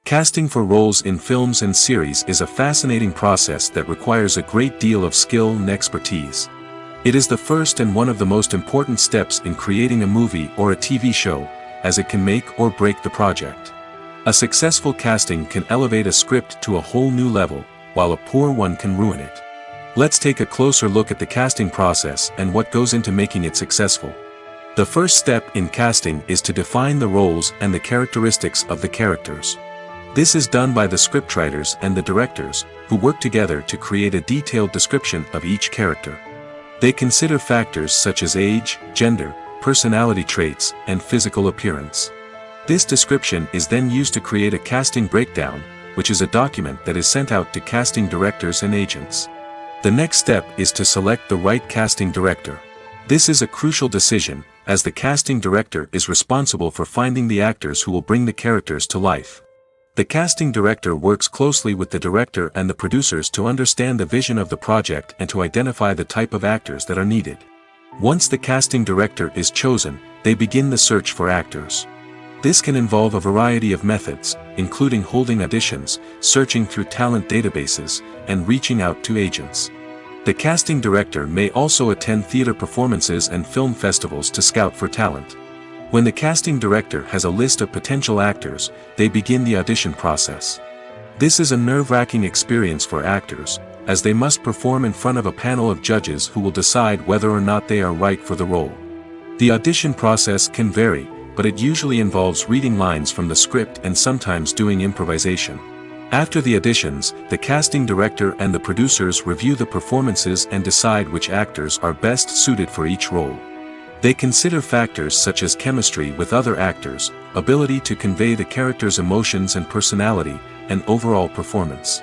Casting for roles in films and series is a fascinating process that requires a great deal of skill and expertise. It is the first and one of the most important steps in creating a movie or a TV show, as it can make or break the project. A successful casting can elevate a script to a whole new level, while a poor one can ruin it. Let's take a closer look at the casting process and what goes into making it successful. The first step in casting is to define the roles and the characteristics of the characters. This is done by the scriptwriters and the directors, who work together to create a detailed description of each character. They consider factors such as age, gender, personality traits, and physical appearance. This description is then used to create a casting breakdown, which is a document that is sent out to casting directors and agents. The next step is to select the right casting director. This is a crucial decision, as the casting director is responsible for finding the actors who will bring the characters to life. The casting director works closely with the director and the producers to understand the vision of the project and to identify the type of actors that are needed. Once the casting director is chosen, they begin the search for actors. This can involve a variety of methods, including holding auditions, searching through talent databases, and reaching out to agents. The casting director may also attend theater performances and film festivals to scout for talent. When the casting director has a list of potential actors, they begin the audition process. This is a nerve-wracking experience for actors, as they must perform in front of a panel of judges who will decide whether or not they are right for the role. The audition process can vary, but it usually involves reading lines from the script and sometimes doing improvisation. After the auditions, the casting director and the producers review the performances and decide which actors are best suited for each role. They consider factors such as chemistry with other actors, ability to convey the character's emotions and personality, and overall performance.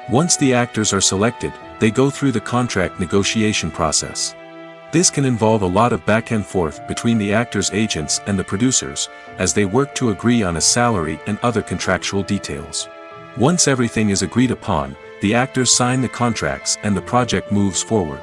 Once the actors are selected, they go through the contract negotiation process. This can involve a lot of back and forth between the actors' agents and the producers, as they work to agree on a salary and other contractual details. Once everything is agreed upon, the actors sign the contracts and the project moves forward.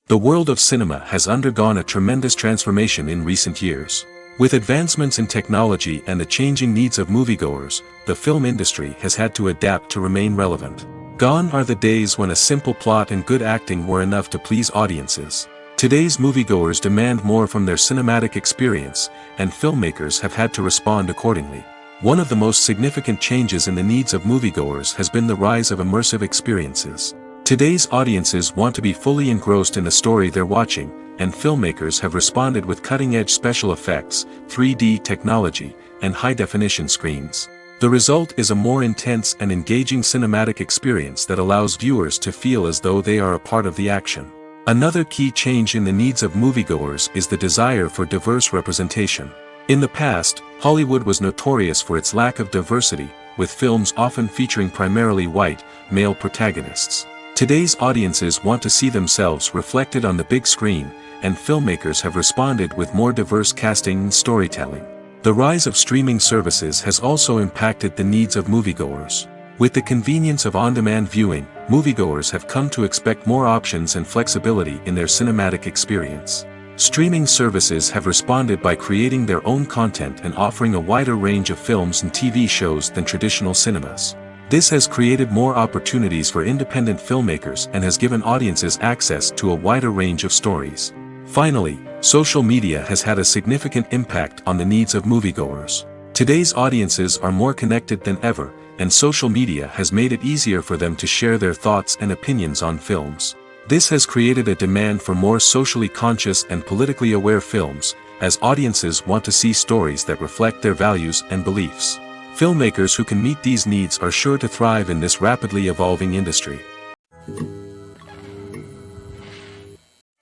The world of cinema has undergone a tremendous transformation in recent years. With advancements in technology and the changing needs of moviegoers, the film industry has had to adapt to remain relevant. Gone are the days when a simple plot and good acting were enough to please audiences. Today's moviegoers demand more from their cinematic experience, and filmmakers have had to respond accordingly. One of the most significant changes in the needs of moviegoers has been the rise of immersive experiences. Today's audiences want to be fully engrossed in the story they're watching, and filmmakers have responded with cutting-edge special effects, 3D technology, and high-definition screens. The result is a more intense and engaging cinematic experience that allows viewers to feel as though they are a part of the action. Another key change in the needs of moviegoers is the desire for diverse representation. In the past, Hollywood was notorious for its lack of diversity, with films often featuring primarily white, male protagonists. Today's audiences want to see themselves reflected on the big screen, and filmmakers have responded with more diverse casting and storytelling. The rise of streaming services has also impacted the needs of moviegoers. With the convenience of on-demand viewing, moviegoers have come to expect more options and flexibility in their cinematic experience. Streaming services have responded by creating their own content and offering a wider range of films and TV shows than traditional cinemas. This has created more opportunities for independent filmmakers and has given audiences access to a wider range of stories. Finally, social media has had a significant impact on the needs of moviegoers. Today's audiences are more connected than ever, and social media has made it easier for them to share their thoughts and opinions on films. This has created a demand for more socially conscious and politically aware films, as audiences want to see stories that reflect their values and beliefs. Filmmakers who can meet these needs are sure to thrive in this rapidly evolving industry.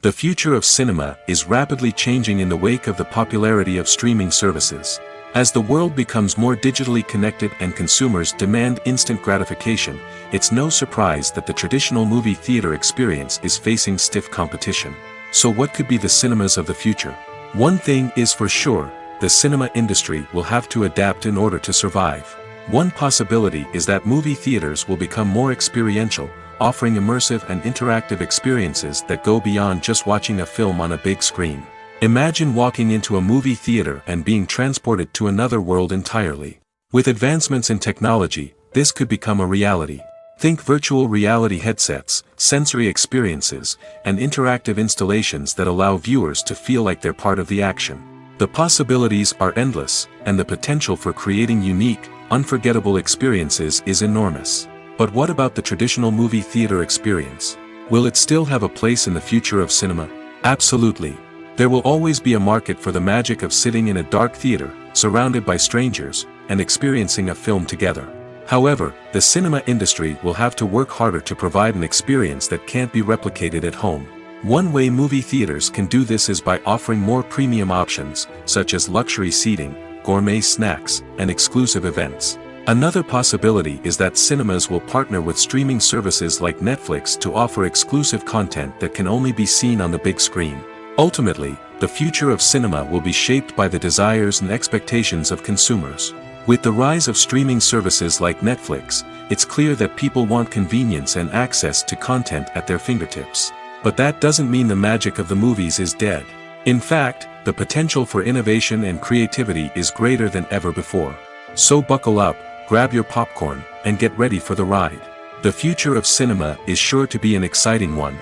The future of cinema is rapidly changing in the wake of the popularity of streaming services. As the world becomes more digitally connected and consumers demand instant gratification, it's no surprise that the traditional movie theater experience is facing stiff competition. So what could be the cinemas of the future? One thing is for sure, the cinema industry will have to adapt in order to survive. One possibility is that movie theaters will become more experiential, offering immersive and interactive experiences that go beyond just watching a film on a big screen. Imagine walking into a movie theater and being transported to another world entirely. With advancements in technology, this could become a reality. Think virtual reality headsets, sensory experiences, and interactive installations that allow viewers to feel like they're part of the action. The possibilities are endless, and the potential for creating unique, unforgettable experiences is enormous. But what about the traditional movie theater experience? Will it still have a place in the future of cinema? Absolutely. There will always be a market for the magic of sitting in a dark theater, surrounded by strangers, and experiencing a film together. However, the cinema industry will have to work harder to provide an experience that can't be replicated at home. One way movie theaters can do this is by offering more premium options, such as luxury seating, gourmet snacks, and exclusive events. Another possibility is that cinemas will partner with streaming services like Netflix to offer exclusive content that can only be seen on the big screen. Ultimately, the future of cinema will be shaped by the desires and expectations of consumers. With the rise of streaming services like Netflix, it's clear that people want convenience and access to content at their fingertips. But that doesn't mean the magic of the movies is dead. In fact, the potential for innovation and creativity is greater than ever before. So buckle up, grab your popcorn, and get ready for the ride. The future of cinema is sure to be an exciting one.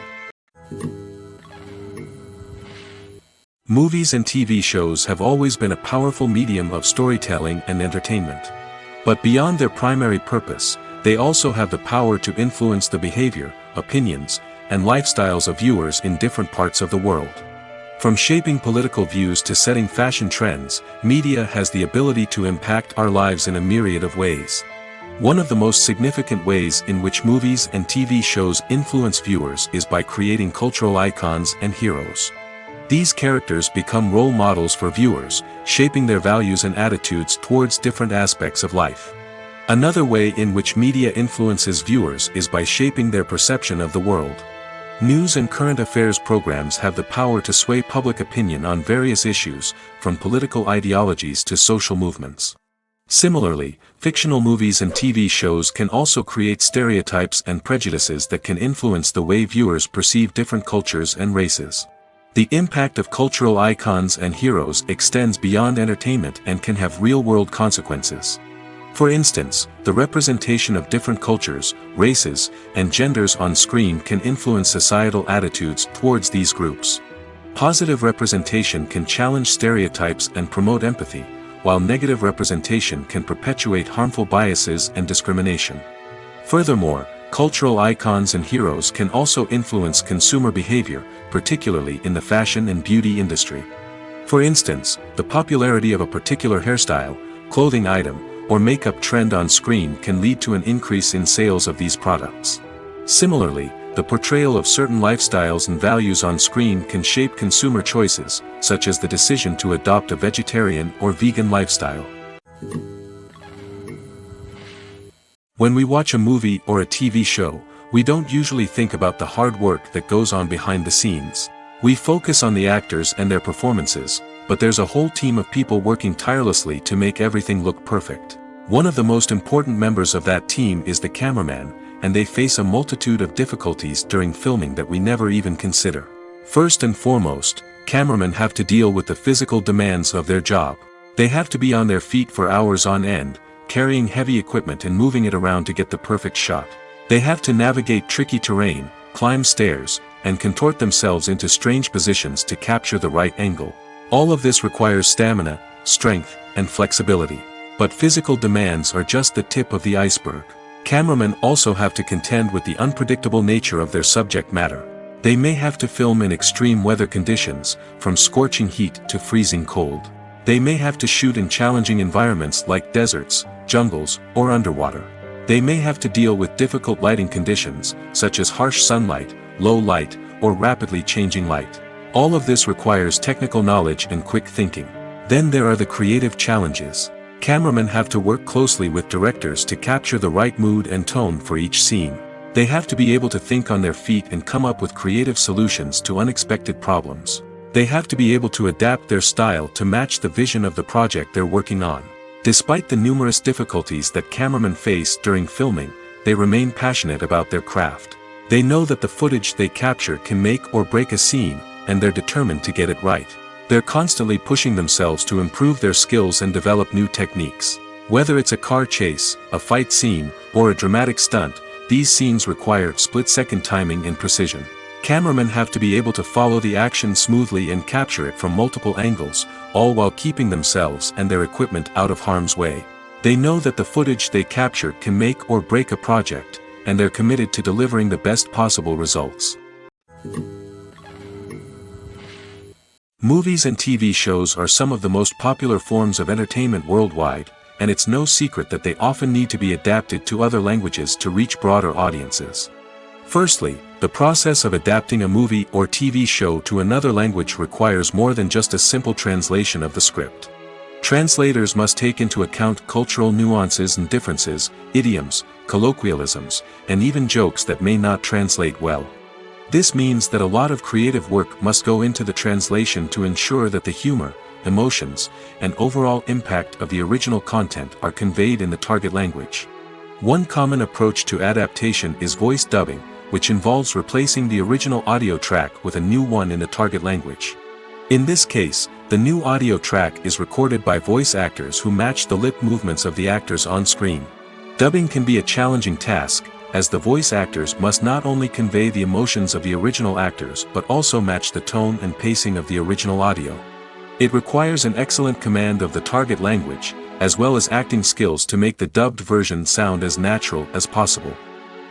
Movies and TV shows have always been a powerful medium of storytelling and entertainment. But beyond their primary purpose, they also have the power to influence the behavior, opinions, and lifestyles of viewers in different parts of the world. From shaping political views to setting fashion trends, media has the ability to impact our lives in a myriad of ways. One of the most significant ways in which movies and TV shows influence viewers is by creating cultural icons and heroes. These characters become role models for viewers, shaping their values and attitudes towards different aspects of life. Another way in which media influences viewers is by shaping their perception of the world. News and current affairs programs have the power to sway public opinion on various issues, from political ideologies to social movements. Similarly, fictional movies and TV shows can also create stereotypes and prejudices that can influence the way viewers perceive different cultures and races. The impact of cultural icons and heroes extends beyond entertainment and can have real-world consequences. For instance, the representation of different cultures, races, and genders on screen can influence societal attitudes towards these groups. Positive representation can challenge stereotypes and promote empathy, while negative representation can perpetuate harmful biases and discrimination. Furthermore, cultural icons and heroes can also influence consumer behavior, particularly in the fashion and beauty industry. For instance, the popularity of a particular hairstyle, clothing item, or makeup trend on screen can lead to an increase in sales of these products. Similarly, the portrayal of certain lifestyles and values on screen can shape consumer choices, such as the decision to adopt a vegetarian or vegan lifestyle. When we watch a movie or a TV show, we don't usually think about the hard work that goes on behind the scenes. We focus on the actors and their performances, but there's a whole team of people working tirelessly to make everything look perfect. One of the most important members of that team is the cameraman, and they face a multitude of difficulties during filming that we never even consider. First and foremost, cameramen have to deal with the physical demands of their job. They have to be on their feet for hours on end, carrying heavy equipment and moving it around to get the perfect shot. They have to navigate tricky terrain, climb stairs, and contort themselves into strange positions to capture the right angle. All of this requires stamina, strength, and flexibility. But physical demands are just the tip of the iceberg. Cameramen also have to contend with the unpredictable nature of their subject matter. They may have to film in extreme weather conditions, from scorching heat to freezing cold. They may have to shoot in challenging environments like deserts, jungles, or underwater. They may have to deal with difficult lighting conditions, such as harsh sunlight, low light, or rapidly changing light. All of this requires technical knowledge and quick thinking. Then there are the creative challenges. Cameramen have to work closely with directors to capture the right mood and tone for each scene. They have to be able to think on their feet and come up with creative solutions to unexpected problems. They have to be able to adapt their style to match the vision of the project they're working on. Despite the numerous difficulties that cameramen face during filming, they remain passionate about their craft. They know that the footage they capture can make or break a scene, and they're determined to get it right. They're constantly pushing themselves to improve their skills and develop new techniques. Whether it's a car chase, a fight scene, or a dramatic stunt, these scenes require split-second timing and precision. Cameramen have to be able to follow the action smoothly and capture it from multiple angles, all while keeping themselves and their equipment out of harm's way. They know that the footage they capture can make or break a project, and they're committed to delivering the best possible results. Movies and TV shows are some of the most popular forms of entertainment worldwide, and it's no secret that they often need to be adapted to other languages to reach broader audiences. Firstly, the process of adapting a movie or TV show to another language requires more than just a simple translation of the script. Translators must take into account cultural nuances and differences, idioms, colloquialisms, and even jokes that may not translate well. This means that a lot of creative work must go into the translation to ensure that the humor, emotions, and overall impact of the original content are conveyed in the target language. One common approach to adaptation is voice dubbing, which involves replacing the original audio track with a new one in the target language. In this case, the new audio track is recorded by voice actors who match the lip movements of the actors on screen. Dubbing can be a challenging task, as the voice actors must not only convey the emotions of the original actors but also match the tone and pacing of the original audio. It requires an excellent command of the target language, as well as acting skills to make the dubbed version sound as natural as possible.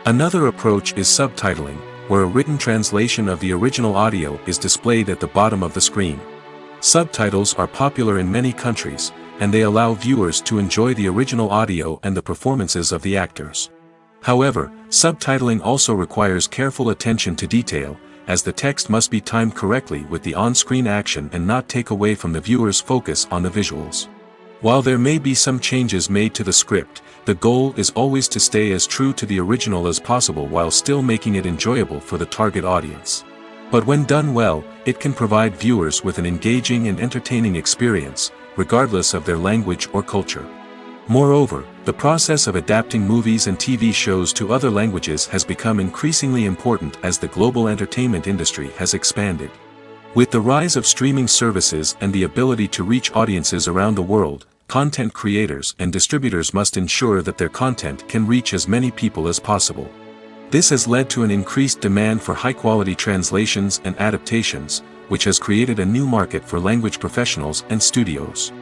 Another approach is subtitling, where a written translation of the original audio is displayed at the bottom of the screen. Subtitles are popular in many countries, and they allow viewers to enjoy the original audio and the performances of the actors. However, subtitling also requires careful attention to detail, as the text must be timed correctly with the on-screen action and not take away from the viewer's focus on the visuals. While there may be some changes made to the script, the goal is always to stay as true to the original as possible while still making it enjoyable for the target audience. But when done well, it can provide viewers with an engaging and entertaining experience, regardless of their language or culture. Moreover, the process of adapting movies and TV shows to other languages has become increasingly important as the global entertainment industry has expanded. With the rise of streaming services and the ability to reach audiences around the world, content creators and distributors must ensure that their content can reach as many people as possible. This has led to an increased demand for high-quality translations and adaptations, which has created a new market for language professionals and studios.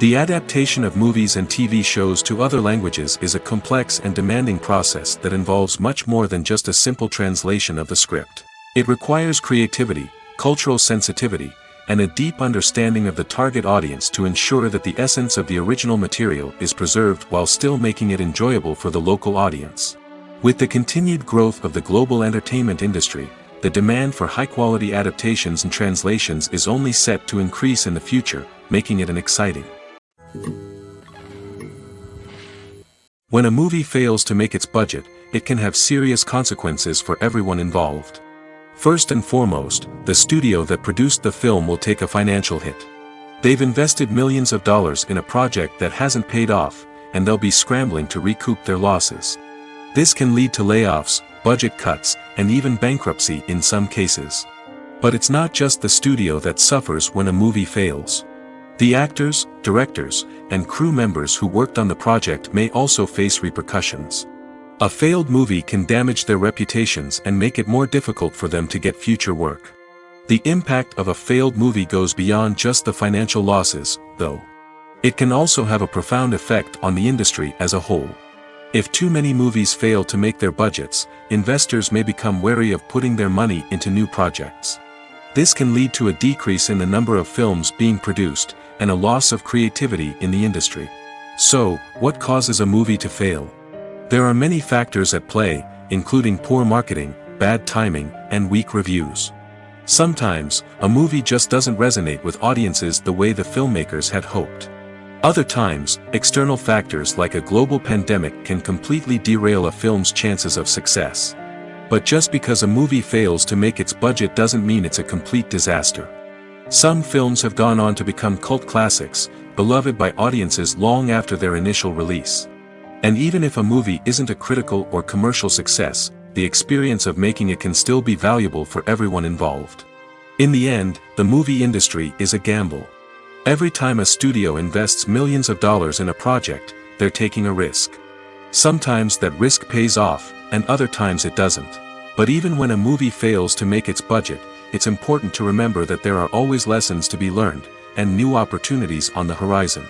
The adaptation of movies and TV shows to other languages is a complex and demanding process that involves much more than just a simple translation of the script. It requires creativity, cultural sensitivity, and a deep understanding of the target audience to ensure that the essence of the original material is preserved while still making it enjoyable for the local audience. With the continued growth of the global entertainment industry, the demand for high-quality adaptations and translations is only set to increase in the future, making it exciting. When a movie fails to make its budget, it can have serious consequences for everyone involved. First and foremost, the studio that produced the film will take a financial hit. They've invested millions of dollars in a project that hasn't paid off, and they'll be scrambling to recoup their losses. This can lead to layoffs, budget cuts, and even bankruptcy in some cases. But it's not just the studio that suffers when a movie fails. The actors, directors, and crew members who worked on the project may also face repercussions. A failed movie can damage their reputations and make it more difficult for them to get future work. The impact of a failed movie goes beyond just the financial losses, though. It can also have a profound effect on the industry as a whole. If too many movies fail to make their budgets, investors may become wary of putting their money into new projects. This can lead to a decrease in the number of films being produced, and a loss of creativity in the industry. So, what causes a movie to fail? There are many factors at play, including poor marketing, bad timing, and weak reviews. Sometimes, a movie just doesn't resonate with audiences the way the filmmakers had hoped. Other times, external factors like a global pandemic can completely derail a film's chances of success. But just because a movie fails to make its budget doesn't mean it's a complete disaster. Some films have gone on to become cult classics, beloved by audiences long after their initial release. And even if a movie isn't a critical or commercial success, the experience of making it can still be valuable for everyone involved. In the end, the movie industry is a gamble. Every time a studio invests millions of dollars in a project, they're taking a risk. Sometimes that risk pays off, and other times it doesn't. But even when a movie fails to make its budget, it's important to remember that there are always lessons to be learned, and new opportunities on the horizon.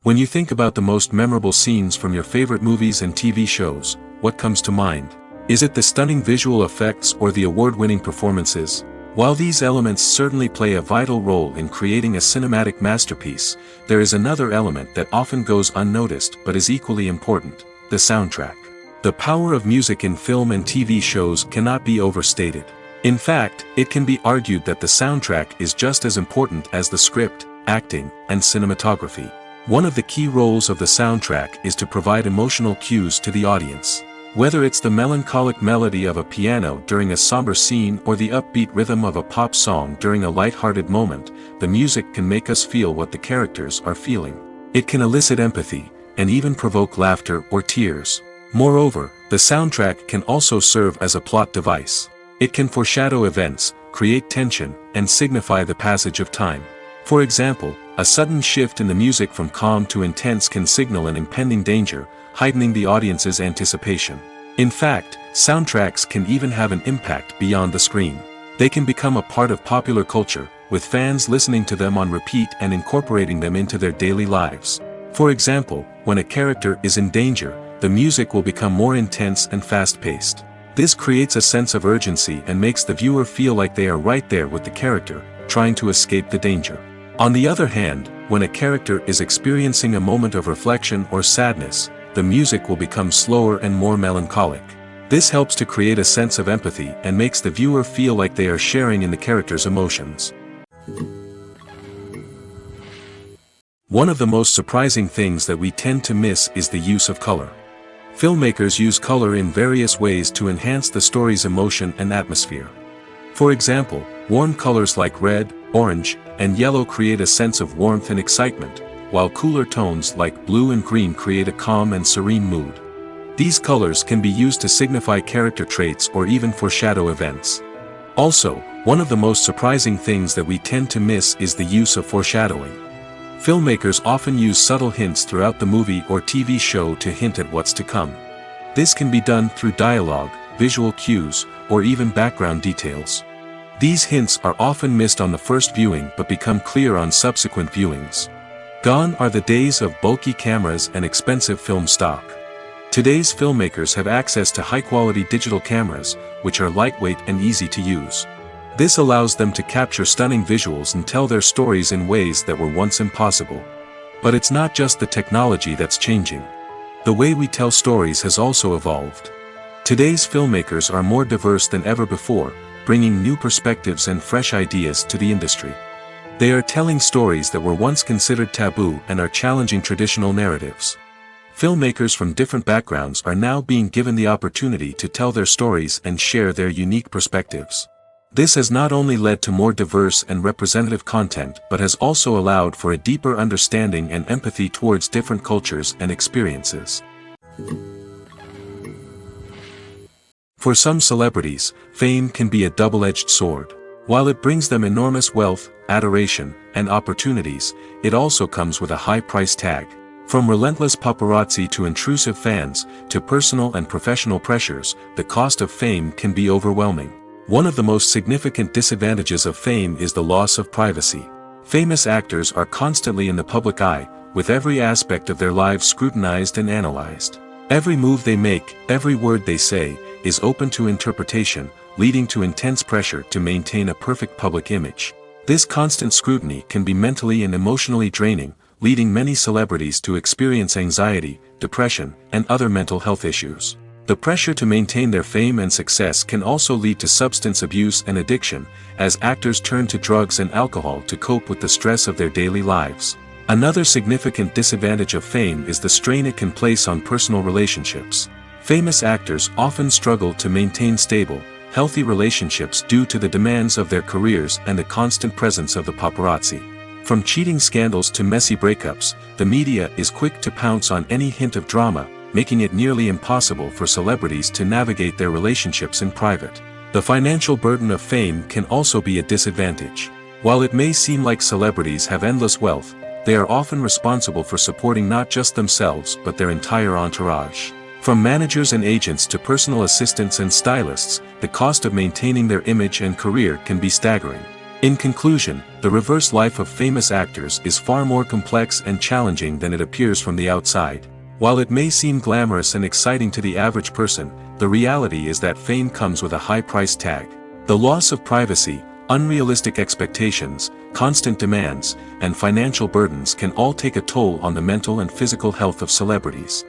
When you think about the most memorable scenes from your favorite movies and TV shows, what comes to mind? Is it the stunning visual effects or the award-winning performances? While these elements certainly play a vital role in creating a cinematic masterpiece, there is another element that often goes unnoticed but is equally important: the soundtrack. The power of music in film and TV shows cannot be overstated. In fact, it can be argued that the soundtrack is just as important as the script, acting, and cinematography. One of the key roles of the soundtrack is to provide emotional cues to the audience. Whether it's the melancholic melody of a piano during a somber scene or the upbeat rhythm of a pop song during a light-hearted moment, the music can make us feel what the characters are feeling. It can elicit empathy, and even provoke laughter or tears. Moreover, the soundtrack can also serve as a plot device. It can foreshadow events, create tension, and signify the passage of time. For example, a sudden shift in the music from calm to intense can signal an impending danger, heightening the audience's anticipation. In fact, soundtracks can even have an impact beyond the screen. They can become a part of popular culture, with fans listening to them on repeat and incorporating them into their daily lives. For example, when a character is in danger, the music will become more intense and fast-paced. This creates a sense of urgency and makes the viewer feel like they are right there with the character, trying to escape the danger. On the other hand, when a character is experiencing a moment of reflection or sadness, the music will become slower and more melancholic. This helps to create a sense of empathy and makes the viewer feel like they are sharing in the character's emotions. One of the most surprising things that we tend to miss is the use of color. Filmmakers use color in various ways to enhance the story's emotion and atmosphere. For example, warm colors like red, orange, and yellow create a sense of warmth and excitement, while cooler tones like blue and green create a calm and serene mood. These colors can be used to signify character traits or even foreshadow events. Also, one of the most surprising things that we tend to miss is the use of foreshadowing. Filmmakers often use subtle hints throughout the movie or TV show to hint at what's to come. This can be done through dialogue, visual cues, or even background details. These hints are often missed on the first viewing but become clear on subsequent viewings. Gone are the days of bulky cameras and expensive film stock. Today's filmmakers have access to high-quality digital cameras, which are lightweight and easy to use. This allows them to capture stunning visuals and tell their stories in ways that were once impossible. But it's not just the technology that's changing. The way we tell stories has also evolved. Today's filmmakers are more diverse than ever before, bringing new perspectives and fresh ideas to the industry. They are telling stories that were once considered taboo and are challenging traditional narratives. Filmmakers from different backgrounds are now being given the opportunity to tell their stories and share their unique perspectives. This has not only led to more diverse and representative content but has also allowed for a deeper understanding and empathy towards different cultures and experiences. For some celebrities, fame can be a double-edged sword. While it brings them enormous wealth, adoration, and opportunities, it also comes with a high price tag. From relentless paparazzi to intrusive fans, to personal and professional pressures, the cost of fame can be overwhelming. One of the most significant disadvantages of fame is the loss of privacy. Famous actors are constantly in the public eye, with every aspect of their lives scrutinized and analyzed. Every move they make, every word they say, is open to interpretation, leading to intense pressure to maintain a perfect public image. This constant scrutiny can be mentally and emotionally draining, leading many celebrities to experience anxiety, depression, and other mental health issues. The pressure to maintain their fame and success can also lead to substance abuse and addiction, as actors turn to drugs and alcohol to cope with the stress of their daily lives. Another significant disadvantage of fame is the strain it can place on personal relationships. Famous actors often struggle to maintain stable, healthy relationships due to the demands of their careers and the constant presence of the paparazzi. From cheating scandals to messy breakups, the media is quick to pounce on any hint of drama, making it nearly impossible for celebrities to navigate their relationships in private. The financial burden of fame can also be a disadvantage. While it may seem like celebrities have endless wealth, they are often responsible for supporting not just themselves but their entire entourage. From managers and agents to personal assistants and stylists, the cost of maintaining their image and career can be staggering. In conclusion, the reverse life of famous actors is far more complex and challenging than it appears from the outside. While it may seem glamorous and exciting to the average person, the reality is that fame comes with a high price tag. The loss of privacy, unrealistic expectations, constant demands, and financial burdens can all take a toll on the mental and physical health of celebrities.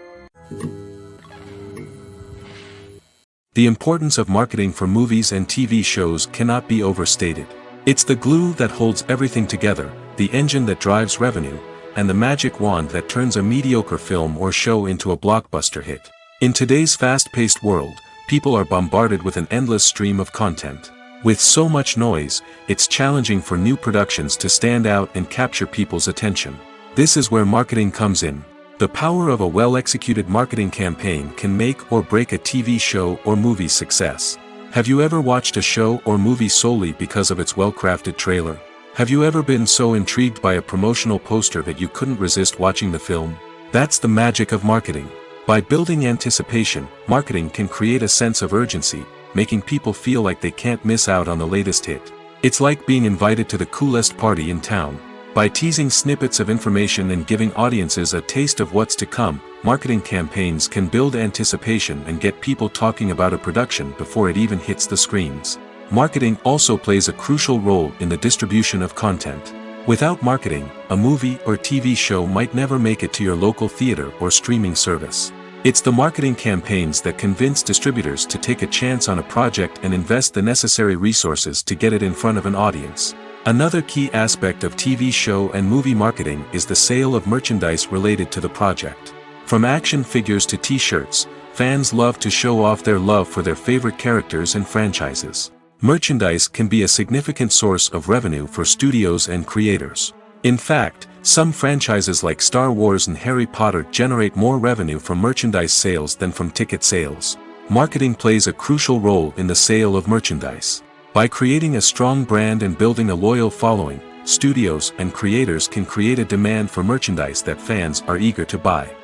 The importance of marketing for movies and TV shows cannot be overstated. It's the glue that holds everything together, the engine that drives revenue, and the magic wand that turns a mediocre film or show into a blockbuster hit. In today's fast-paced world, people are bombarded with an endless stream of content. With so much noise, it's challenging for new productions to stand out and capture people's attention. This is where marketing comes in. The power of a well-executed marketing campaign can make or break a TV show or movie's success. Have you ever watched a show or movie solely because of its well-crafted trailer? Have you ever been so intrigued by a promotional poster that you couldn't resist watching the film? That's the magic of marketing. By building anticipation, marketing can create a sense of urgency, making people feel like they can't miss out on the latest hit. It's like being invited to the coolest party in town. By teasing snippets of information and giving audiences a taste of what's to come, marketing campaigns can build anticipation and get people talking about a production before it even hits the screens. Marketing also plays a crucial role in the distribution of content. Without marketing, a movie or TV show might never make it to your local theater or streaming service. It's the marketing campaigns that convince distributors to take a chance on a project and invest the necessary resources to get it in front of an audience. Another key aspect of TV show and movie marketing is the sale of merchandise related to the project. From action figures to t-shirts, fans love to show off their love for their favorite characters and franchises. Merchandise can be a significant source of revenue for studios and creators. In fact, some franchises like Star Wars and Harry Potter generate more revenue from merchandise sales than from ticket sales. Marketing plays a crucial role in the sale of merchandise. By creating a strong brand and building a loyal following, studios and creators can create a demand for merchandise that fans are eager to buy.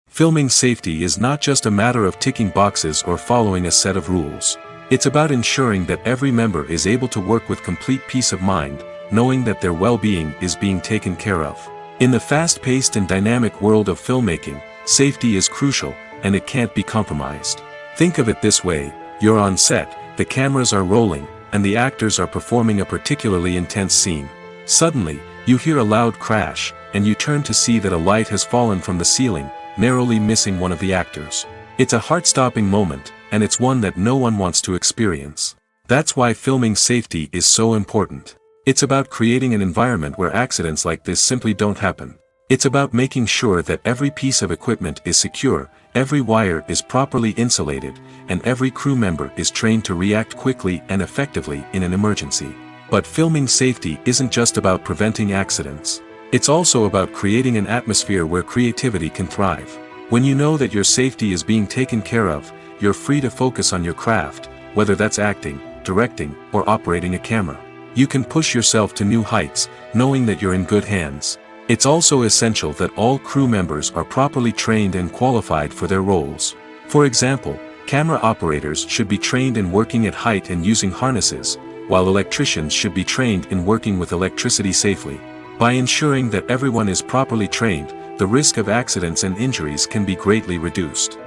Filming safety is not just a matter of ticking boxes or following a set of rules. It's about ensuring that every member is able to work with complete peace of mind, knowing that their well-being is being taken care of. In the fast-paced and dynamic world of filmmaking, safety is crucial, and it can't be compromised. Think of it this way: you're on set, the cameras are rolling, and the actors are performing a particularly intense scene. Suddenly, you hear a loud crash, and you turn to see that a light has fallen from the ceiling, narrowly missing one of the actors. It's a heart-stopping moment, and it's one that no one wants to experience. That's why filming safety is so important. It's about creating an environment where accidents like this simply don't happen. It's about making sure that every piece of equipment is secure, every wire is properly insulated, and every crew member is trained to react quickly and effectively in an emergency. But filming safety isn't just about preventing accidents. It's also about creating an atmosphere where creativity can thrive. When you know that your safety is being taken care of, you're free to focus on your craft, whether that's acting, directing, or operating a camera. You can push yourself to new heights, knowing that you're in good hands. It's also essential that all crew members are properly trained and qualified for their roles. For example, camera operators should be trained in working at height and using harnesses, while electricians should be trained in working with electricity safely. By ensuring that everyone is properly trained, the risk of accidents and injuries can be greatly reduced.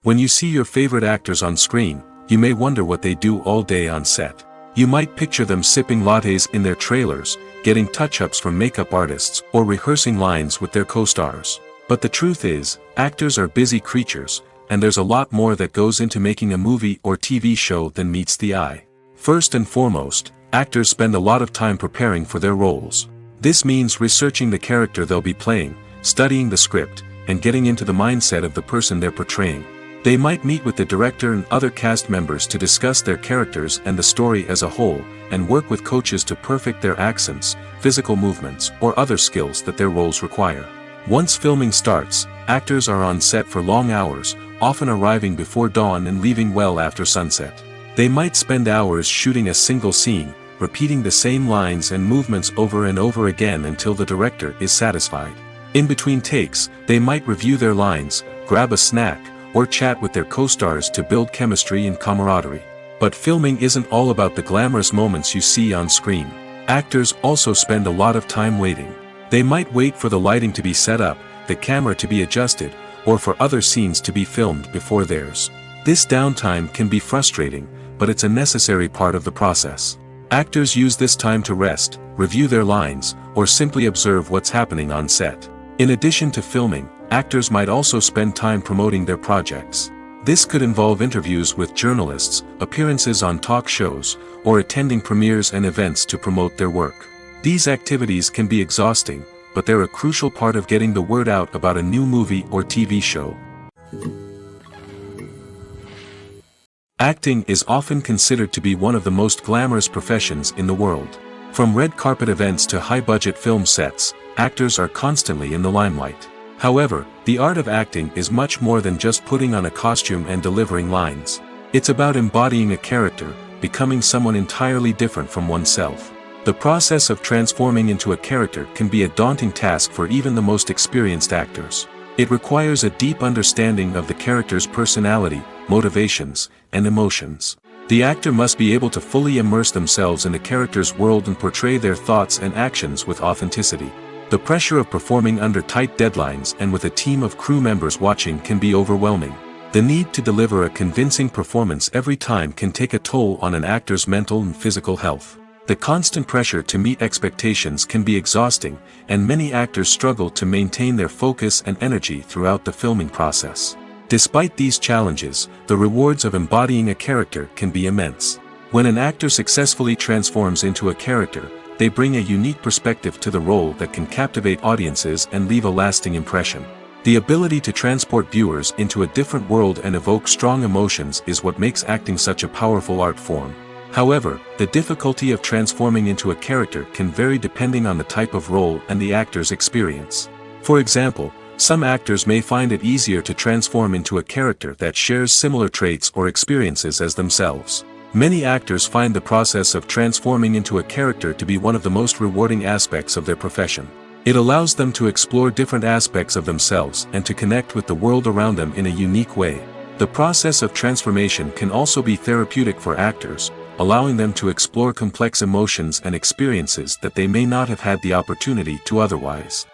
When you see your favorite actors on screen, you may wonder what they do all day on set. You might picture them sipping lattes in their trailers, getting touch-ups from makeup artists, or rehearsing lines with their co-stars. But the truth is, actors are busy creatures, and there's a lot more that goes into making a movie or TV show than meets the eye. First and foremost, actors spend a lot of time preparing for their roles. This means researching the character they'll be playing, studying the script, and getting into the mindset of the person they're portraying. They might meet with the director and other cast members to discuss their characters and the story as a whole, and work with coaches to perfect their accents, physical movements, or other skills that their roles require. Once filming starts, actors are on set for long hours, often arriving before dawn and leaving well after sunset. They might spend hours shooting a single scene, repeating the same lines and movements over and over again until the director is satisfied. In between takes, they might review their lines, grab a snack, or chat with their co-stars to build chemistry and camaraderie. But filming isn't all about the glamorous moments you see on screen. Actors also spend a lot of time waiting. They might wait for the lighting to be set up, the camera to be adjusted, or for other scenes to be filmed before theirs. This downtime can be frustrating, but it's a necessary part of the process. Actors use this time to rest, review their lines, or simply observe what's happening on set. In addition to filming, actors might also spend time promoting their projects. This could involve interviews with journalists, appearances on talk shows, or attending premieres and events to promote their work. These activities can be exhausting, but they're a crucial part of getting the word out about a new movie or TV show. Acting is often considered to be one of the most glamorous professions in the world. From red carpet events to high-budget film sets, actors are constantly in the limelight. However, the art of acting is much more than just putting on a costume and delivering lines. It's about embodying a character, becoming someone entirely different from oneself. The process of transforming into a character can be a daunting task for even the most experienced actors. It requires a deep understanding of the character's personality, motivations, and emotions. The actor must be able to fully immerse themselves in the character's world and portray their thoughts and actions with authenticity. The pressure of performing under tight deadlines and with a team of crew members watching can be overwhelming. The need to deliver a convincing performance every time can take a toll on an actor's mental and physical health. The constant pressure to meet expectations can be exhausting, and many actors struggle to maintain their focus and energy throughout the filming process. Despite these challenges, the rewards of embodying a character can be immense. When an actor successfully transforms into a character, they bring a unique perspective to the role that can captivate audiences and leave a lasting impression. The ability to transport viewers into a different world and evoke strong emotions is what makes acting such a powerful art form. However, the difficulty of transforming into a character can vary depending on the type of role and the actor's experience. For example, some actors may find it easier to transform into a character that shares similar traits or experiences as themselves. Many actors find the process of transforming into a character to be one of the most rewarding aspects of their profession. It allows them to explore different aspects of themselves and to connect with the world around them in a unique way. The process of transformation can also be therapeutic for actors, allowing them to explore complex emotions and experiences that they may not have had the opportunity to otherwise.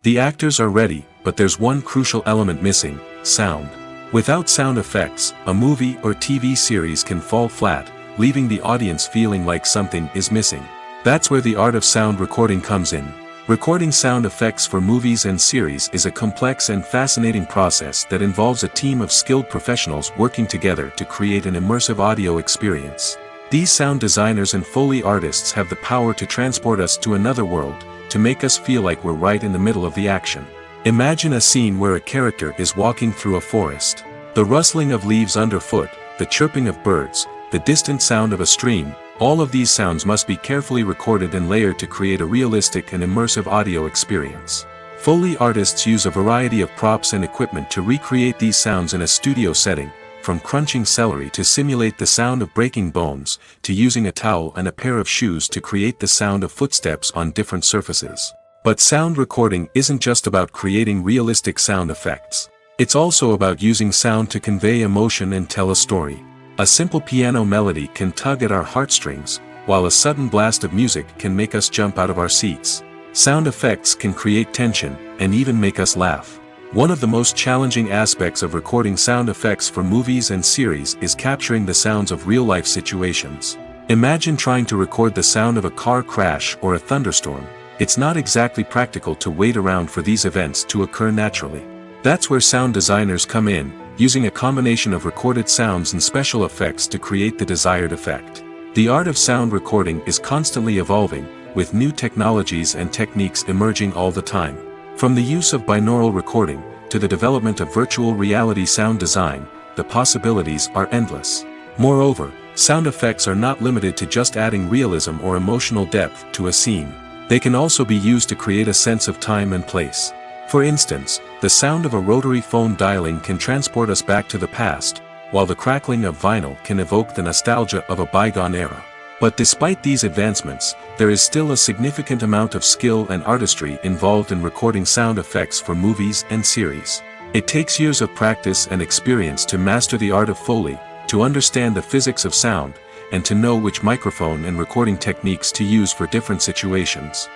The actors are ready, but there's one crucial element missing: sound. Without sound effects, a movie or TV series can fall flat, leaving the audience feeling like something is missing. That's where the art of sound recording comes in. Recording sound effects for movies and series is a complex and fascinating process that involves a team of skilled professionals working together to create an immersive audio experience. These sound designers and Foley artists have the power to transport us to another world, to make us feel like we're right in the middle of the action. Imagine a scene where a character is walking through a forest. The rustling of leaves underfoot, the chirping of birds, the distant sound of a stream, All of these sounds must be carefully recorded and layered to create a realistic and immersive audio experience. Foley artists use a variety of props and equipment to recreate these sounds in a studio setting, from crunching celery to simulate the sound of breaking bones, to using a towel and a pair of shoes to create the sound of footsteps on different surfaces. But sound recording isn't just about creating realistic sound effects. It's also about using sound to convey emotion and tell a story. A simple piano melody can tug at our heartstrings, while a sudden blast of music can make us jump out of our seats. Sound effects can create tension, and even make us laugh. One of the most challenging aspects of recording sound effects for movies and series is capturing the sounds of real-life situations. Imagine trying to record the sound of a car crash or a thunderstorm. It's not exactly practical to wait around for these events to occur naturally. That's where sound designers come in, using a combination of recorded sounds and special effects to create the desired effect. The art of sound recording is constantly evolving, with new technologies and techniques emerging all the time. From the use of binaural recording, to the development of virtual reality sound design, the possibilities are endless. Moreover, sound effects are not limited to just adding realism or emotional depth to a scene. They can also be used to create a sense of time and place. For instance, the sound of a rotary phone dialing can transport us back to the past, while the crackling of vinyl can evoke the nostalgia of a bygone era. But despite these advancements, there is still a significant amount of skill and artistry involved in recording sound effects for movies and series. It takes years of practice and experience to master the art of Foley, to understand the physics of sound, and to know which microphone and recording techniques to use for different situations.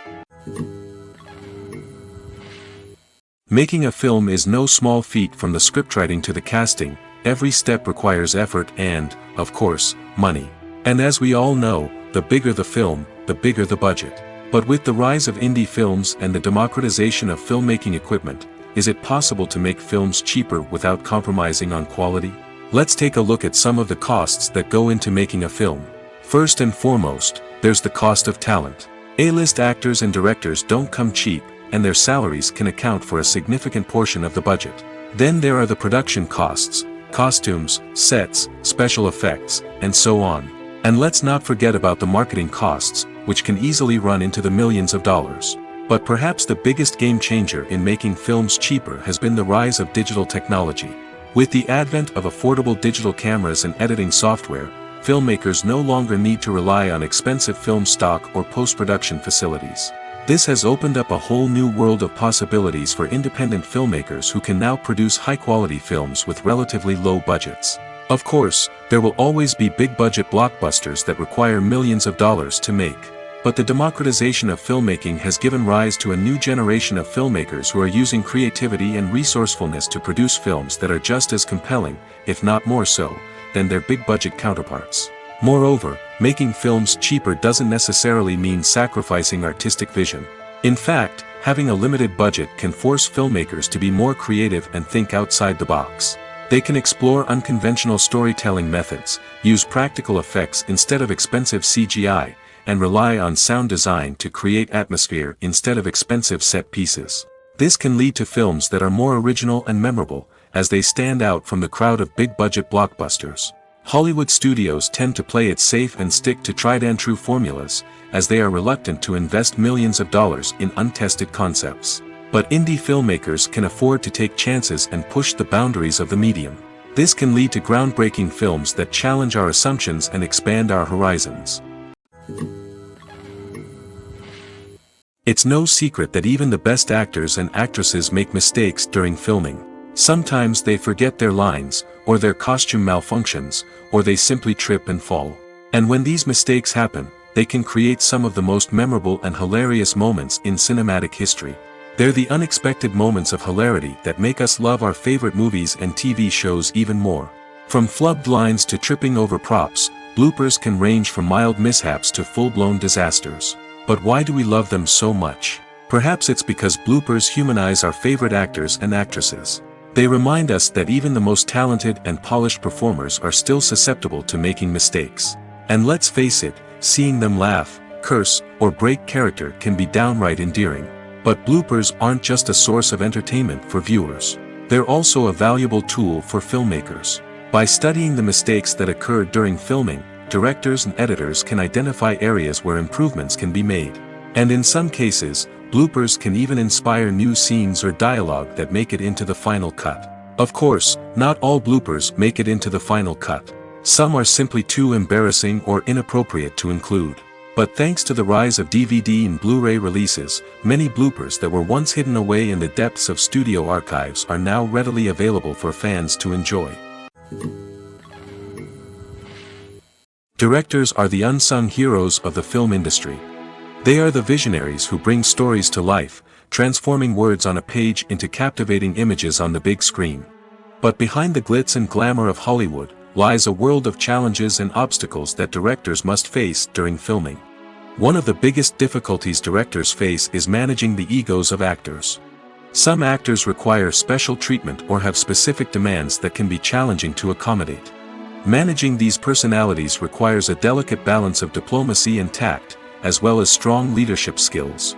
Making a film is no small feat. From the scriptwriting to the casting, every step requires effort and, of course, money. And as we all know, the bigger the film, the bigger the budget. But with the rise of indie films and the democratization of filmmaking equipment, is it possible to make films cheaper without compromising on quality? Let's take a look at some of the costs that go into making a film. First and foremost, there's the cost of talent. A-list actors and directors don't come cheap, and their salaries can account for a significant portion of the budget. Then there are the production costs, costumes, sets, special effects, and so on. And let's not forget about the marketing costs, which can easily run into the millions of dollars. But perhaps the biggest game changer in making films cheaper has been the rise of digital technology. With the advent of affordable digital cameras and editing software, filmmakers no longer need to rely on expensive film stock or post-production facilities. This has opened up a whole new world of possibilities for independent filmmakers who can now produce high-quality films with relatively low budgets. Of course, there will always be big-budget blockbusters that require millions of dollars to make. But the democratization of filmmaking has given rise to a new generation of filmmakers who are using creativity and resourcefulness to produce films that are just as compelling, if not more so, than their big-budget counterparts. Moreover, making films cheaper doesn't necessarily mean sacrificing artistic vision. In fact, having a limited budget can force filmmakers to be more creative and think outside the box. They can explore unconventional storytelling methods, use practical effects instead of expensive CGI, and rely on sound design to create atmosphere instead of expensive set pieces. This can lead to films that are more original and memorable, as they stand out from the crowd of big-budget blockbusters. Hollywood studios tend to play it safe and stick to tried-and-true formulas, as they are reluctant to invest millions of dollars in untested concepts. But indie filmmakers can afford to take chances and push the boundaries of the medium. This can lead to groundbreaking films that challenge our assumptions and expand our horizons. It's no secret that even the best actors and actresses make mistakes during filming. Sometimes they forget their lines, or their costume malfunctions, or they simply trip and fall. And when these mistakes happen, they can create some of the most memorable and hilarious moments in cinematic history. They're the unexpected moments of hilarity that make us love our favorite movies and TV shows even more. From flubbed lines to tripping over props, bloopers can range from mild mishaps to full-blown disasters. But why do we love them so much? Perhaps it's because bloopers humanize our favorite actors and actresses. They remind us that even the most talented and polished performers are still susceptible to making mistakes. And let's face it, seeing them laugh, curse, or break character can be downright endearing. But bloopers aren't just a source of entertainment for viewers. They're also a valuable tool for filmmakers. By studying the mistakes that occurred during filming, directors and editors can identify areas where improvements can be made. And in some cases, bloopers can even inspire new scenes or dialogue that make it into the final cut. Of course, not all bloopers make it into the final cut. Some are simply too embarrassing or inappropriate to include. But thanks to the rise of DVD and Blu-ray releases, many bloopers that were once hidden away in the depths of studio archives are now readily available for fans to enjoy. Directors are the unsung heroes of the film industry. They are the visionaries who bring stories to life, transforming words on a page into captivating images on the big screen. But behind the glitz and glamour of Hollywood lies a world of challenges and obstacles that directors must face during filming. One of the biggest difficulties directors face is managing the egos of actors. Some actors require special treatment or have specific demands that can be challenging to accommodate. Managing these personalities requires a delicate balance of diplomacy and tact, as well as strong leadership skills.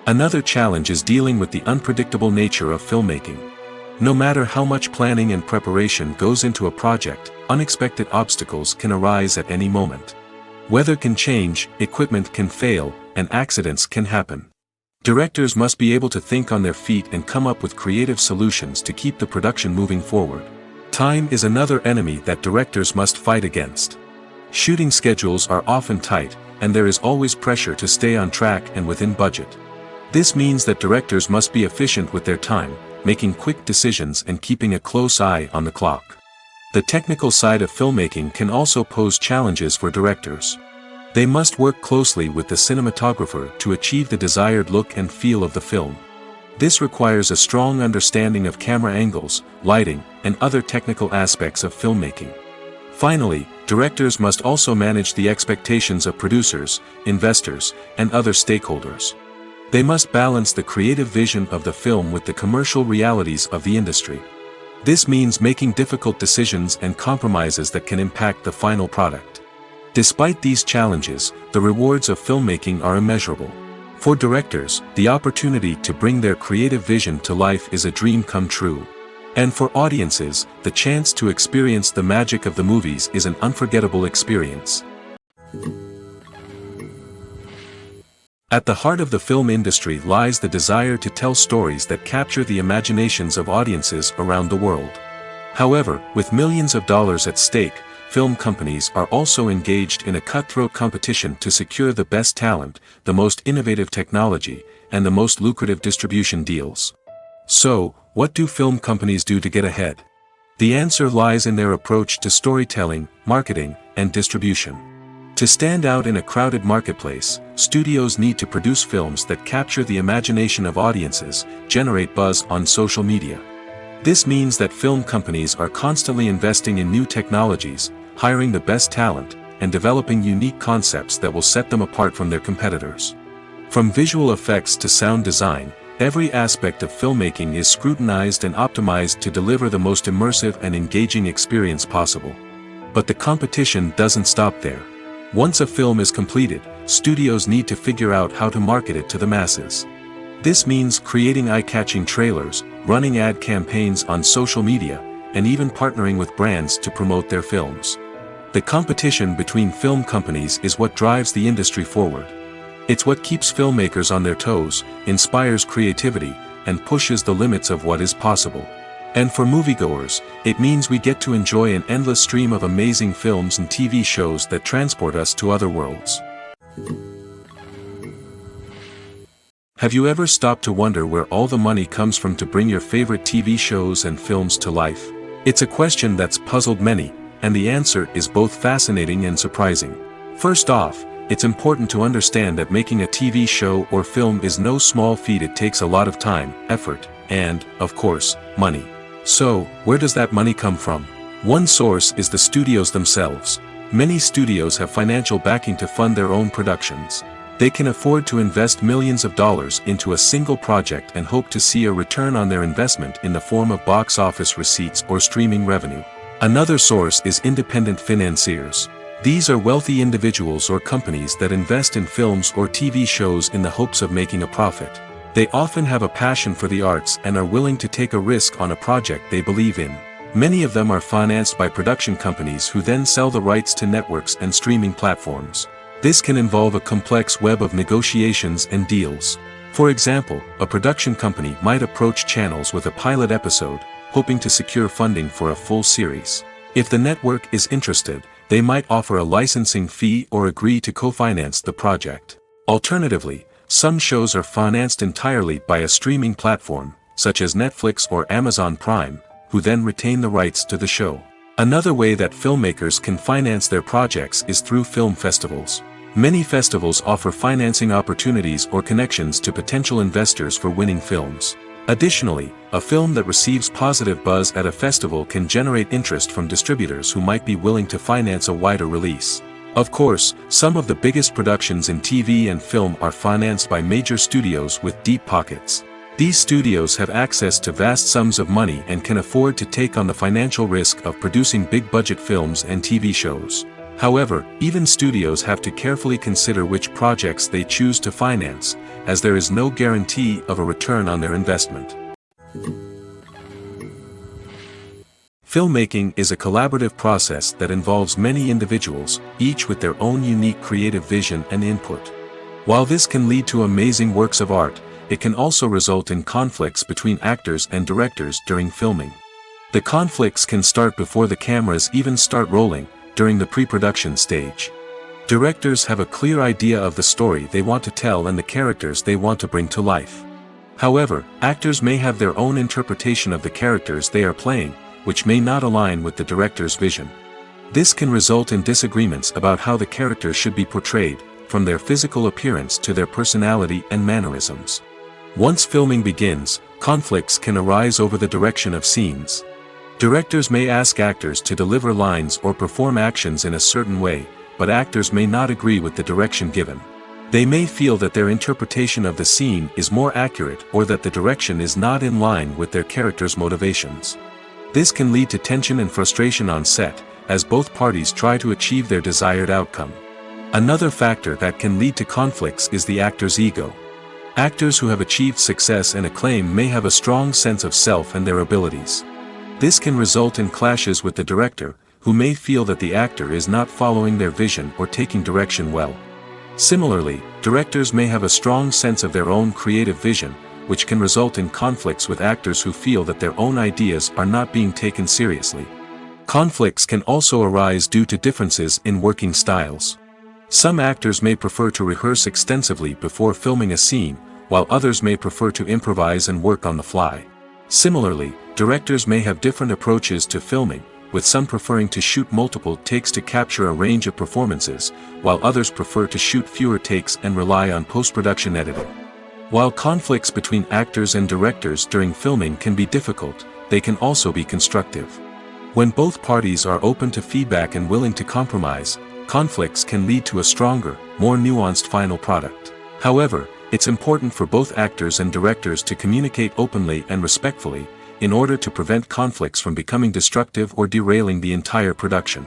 Another challenge is dealing with the unpredictable nature of filmmaking. No matter how much planning and preparation goes into a project, unexpected obstacles can arise at any moment. Weather can change, equipment can fail, and accidents can happen. Directors must be able to think on their feet and come up with creative solutions to keep the production moving forward. Time is another enemy that directors must fight against. Shooting schedules are often tight, and there is always pressure to stay on track and within budget. This means that directors must be efficient with their time, making quick decisions and keeping a close eye on the clock. The technical side of filmmaking can also pose challenges for directors. They must work closely with the cinematographer to achieve the desired look and feel of the film. This requires a strong understanding of camera angles, lighting, and other technical aspects of filmmaking. Finally, directors must also manage the expectations of producers, investors, and other stakeholders. They must balance the creative vision of the film with the commercial realities of the industry. This means making difficult decisions and compromises that can impact the final product. Despite these challenges, the rewards of filmmaking are immeasurable. For directors, the opportunity to bring their creative vision to life is a dream come true. And for audiences, the chance to experience the magic of the movies is an unforgettable experience. At the heart of the film industry lies the desire to tell stories that capture the imaginations of audiences around the world. However, with millions of dollars at stake, film companies are also engaged in a cutthroat competition to secure the best talent, the most innovative technology, and the most lucrative distribution deals. So, what do film companies do to get ahead? The answer lies in their approach to storytelling, marketing, and distribution. To stand out in a crowded marketplace, studios need to produce films that capture the imagination of audiences, generate buzz on social media. This means that film companies are constantly investing in new technologies, hiring the best talent, and developing unique concepts that will set them apart from their competitors. From visual effects to sound design, every aspect of filmmaking is scrutinized and optimized to deliver the most immersive and engaging experience possible. But the competition doesn't stop there. Once a film is completed, studios need to figure out how to market it to the masses. This means creating eye-catching trailers, running ad campaigns on social media, and even partnering with brands to promote their films. The competition between film companies is what drives the industry forward. It's what keeps filmmakers on their toes, inspires creativity, and pushes the limits of what is possible. And for moviegoers, it means we get to enjoy an endless stream of amazing films and TV shows that transport us to other worlds. Have you ever stopped to wonder where all the money comes from to bring your favorite TV shows and films to life? It's a question that's puzzled many, and the answer is both fascinating and surprising. First off, it's important to understand that making a TV show or film is no small feat. It takes a lot of time, effort, and, of course, money. So, where does that money come from? One source is the studios themselves. Many studios have financial backing to fund their own productions. They can afford to invest millions of dollars into a single project and hope to see a return on their investment in the form of box office receipts or streaming revenue. Another source is independent financiers. These are wealthy individuals or companies that invest in films or TV shows in the hopes of making a profit. They often have a passion for the arts and are willing to take a risk on a project they believe in. Many of them are financed by production companies who then sell the rights to networks and streaming platforms. This can involve a complex web of negotiations and deals. For example, a production company might approach channels with a pilot episode, hoping to secure funding for a full series. If the network is interested, they might offer a licensing fee or agree to co-finance the project. Alternatively, some shows are financed entirely by a streaming platform, such as Netflix or Amazon Prime, who then retain the rights to the show. Another way that filmmakers can finance their projects is through film festivals. Many festivals offer financing opportunities or connections to potential investors for winning films. Additionally, a film that receives positive buzz at a festival can generate interest from distributors who might be willing to finance a wider release. Of course, some of the biggest productions in TV and film are financed by major studios with deep pockets. These studios have access to vast sums of money and can afford to take on the financial risk of producing big-budget films and TV shows. However, even studios have to carefully consider which projects they choose to finance, as there is no guarantee of a return on their investment. Filmmaking is a collaborative process that involves many individuals, each with their own unique creative vision and input. While this can lead to amazing works of art, it can also result in conflicts between actors and directors during filming. The conflicts can start before the cameras even start rolling, during the pre-production stage. Directors have a clear idea of the story they want to tell and the characters they want to bring to life. However, actors may have their own interpretation of the characters they are playing, which may not align with the director's vision. This can result in disagreements about how the characters should be portrayed, from their physical appearance to their personality and mannerisms. Once filming begins, conflicts can arise over the direction of scenes. Directors may ask actors to deliver lines or perform actions in a certain way, but actors may not agree with the direction given. They may feel that their interpretation of the scene is more accurate or that the direction is not in line with their character's motivations. This can lead to tension and frustration on set, as both parties try to achieve their desired outcome. Another factor that can lead to conflicts is the actor's ego. Actors who have achieved success and acclaim may have a strong sense of self and their abilities. This can result in clashes with the director, who may feel that the actor is not following their vision or taking direction well. Similarly, directors may have a strong sense of their own creative vision, which can result in conflicts with actors who feel that their own ideas are not being taken seriously. Conflicts can also arise due to differences in working styles. Some actors may prefer to rehearse extensively before filming a scene, while others may prefer to improvise and work on the fly. Similarly, directors may have different approaches to filming, with some preferring to shoot multiple takes to capture a range of performances, while others prefer to shoot fewer takes and rely on post-production editing. While conflicts between actors and directors during filming can be difficult, they can also be constructive. When both parties are open to feedback and willing to compromise, conflicts can lead to a stronger, more nuanced final product. However, it's important for both actors and directors to communicate openly and respectfully, in order to prevent conflicts from becoming destructive or derailing the entire production.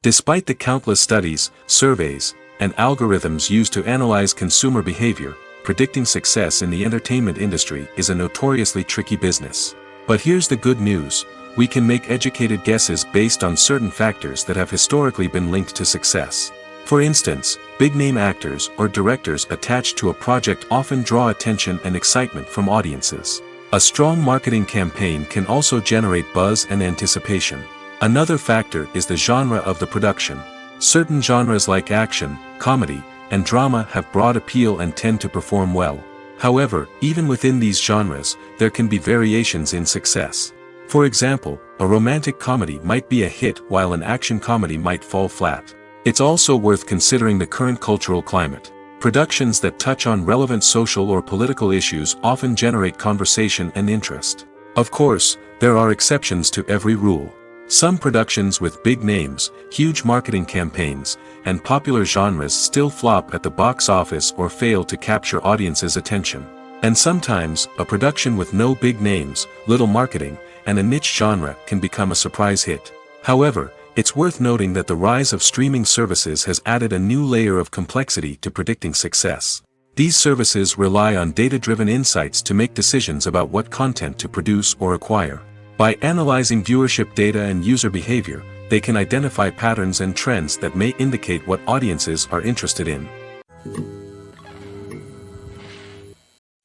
Despite the countless studies, surveys, and algorithms used to analyze consumer behavior, predicting success in the entertainment industry is a notoriously tricky business. But here's the good news: we can make educated guesses based on certain factors that have historically been linked to success. For instance, big-name actors or directors attached to a project often draw attention and excitement from audiences. A strong marketing campaign can also generate buzz and anticipation. Another factor is the genre of the production. Certain genres like action, comedy, and drama have broad appeal and tend to perform well. However, even within these genres, there can be variations in success. For example, a romantic comedy might be a hit while an action comedy might fall flat. It's also worth considering the current cultural climate. Productions that touch on relevant social or political issues often generate conversation and interest. Of course, there are exceptions to every rule. Some productions with big names, huge marketing campaigns, and popular genres still flop at the box office or fail to capture audiences' attention. And sometimes, a production with no big names, little marketing, and a niche genre can become a surprise hit. However, it's worth noting that the rise of streaming services has added a new layer of complexity to predicting success. These services rely on data-driven insights to make decisions about what content to produce or acquire. By analyzing viewership data and user behavior, they can identify patterns and trends that may indicate what audiences are interested in.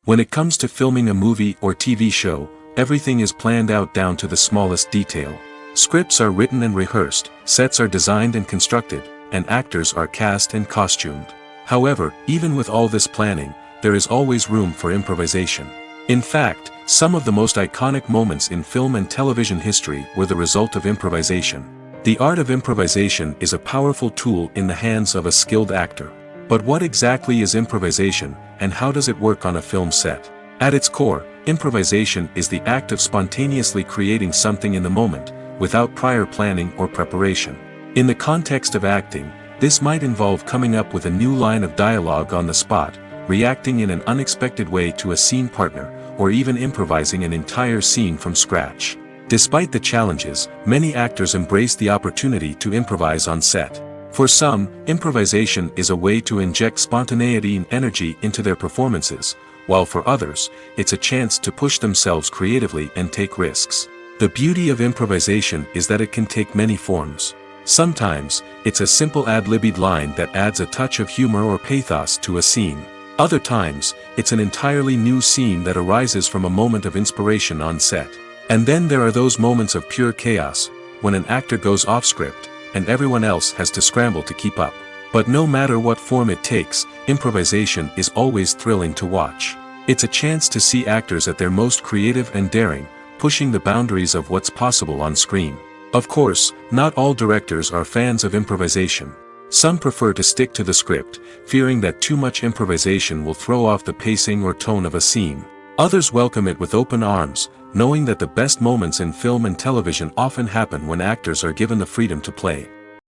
When it comes to filming a movie or TV show, everything is planned out down to the smallest detail. Scripts are written and rehearsed, sets are designed and constructed, and actors are cast and costumed. However, even with all this planning, there is always room for improvisation. In fact, some of the most iconic moments in film and television history were the result of improvisation. The art of improvisation is a powerful tool in the hands of a skilled actor. But what exactly is improvisation, and how does it work on a film set? At its core, improvisation is the act of spontaneously creating something in the moment, without prior planning or preparation. In the context of acting, this might involve coming up with a new line of dialogue on the spot, reacting in an unexpected way to a scene partner, or even improvising an entire scene from scratch. Despite the challenges, many actors embrace the opportunity to improvise on set. For some, improvisation is a way to inject spontaneity and energy into their performances, while for others, it's a chance to push themselves creatively and take risks. The beauty of improvisation is that it can take many forms. Sometimes, it's a simple ad-libbed line that adds a touch of humor or pathos to a scene. Other times, it's an entirely new scene that arises from a moment of inspiration on set. And then there are those moments of pure chaos, when an actor goes off script, and everyone else has to scramble to keep up. But no matter what form it takes, improvisation is always thrilling to watch. It's a chance to see actors at their most creative and daring, pushing the boundaries of what's possible on screen. Of course, not all directors are fans of improvisation. Some prefer to stick to the script, fearing that too much improvisation will throw off the pacing or tone of a scene. Others welcome it with open arms, knowing that the best moments in film and television often happen when actors are given the freedom to play.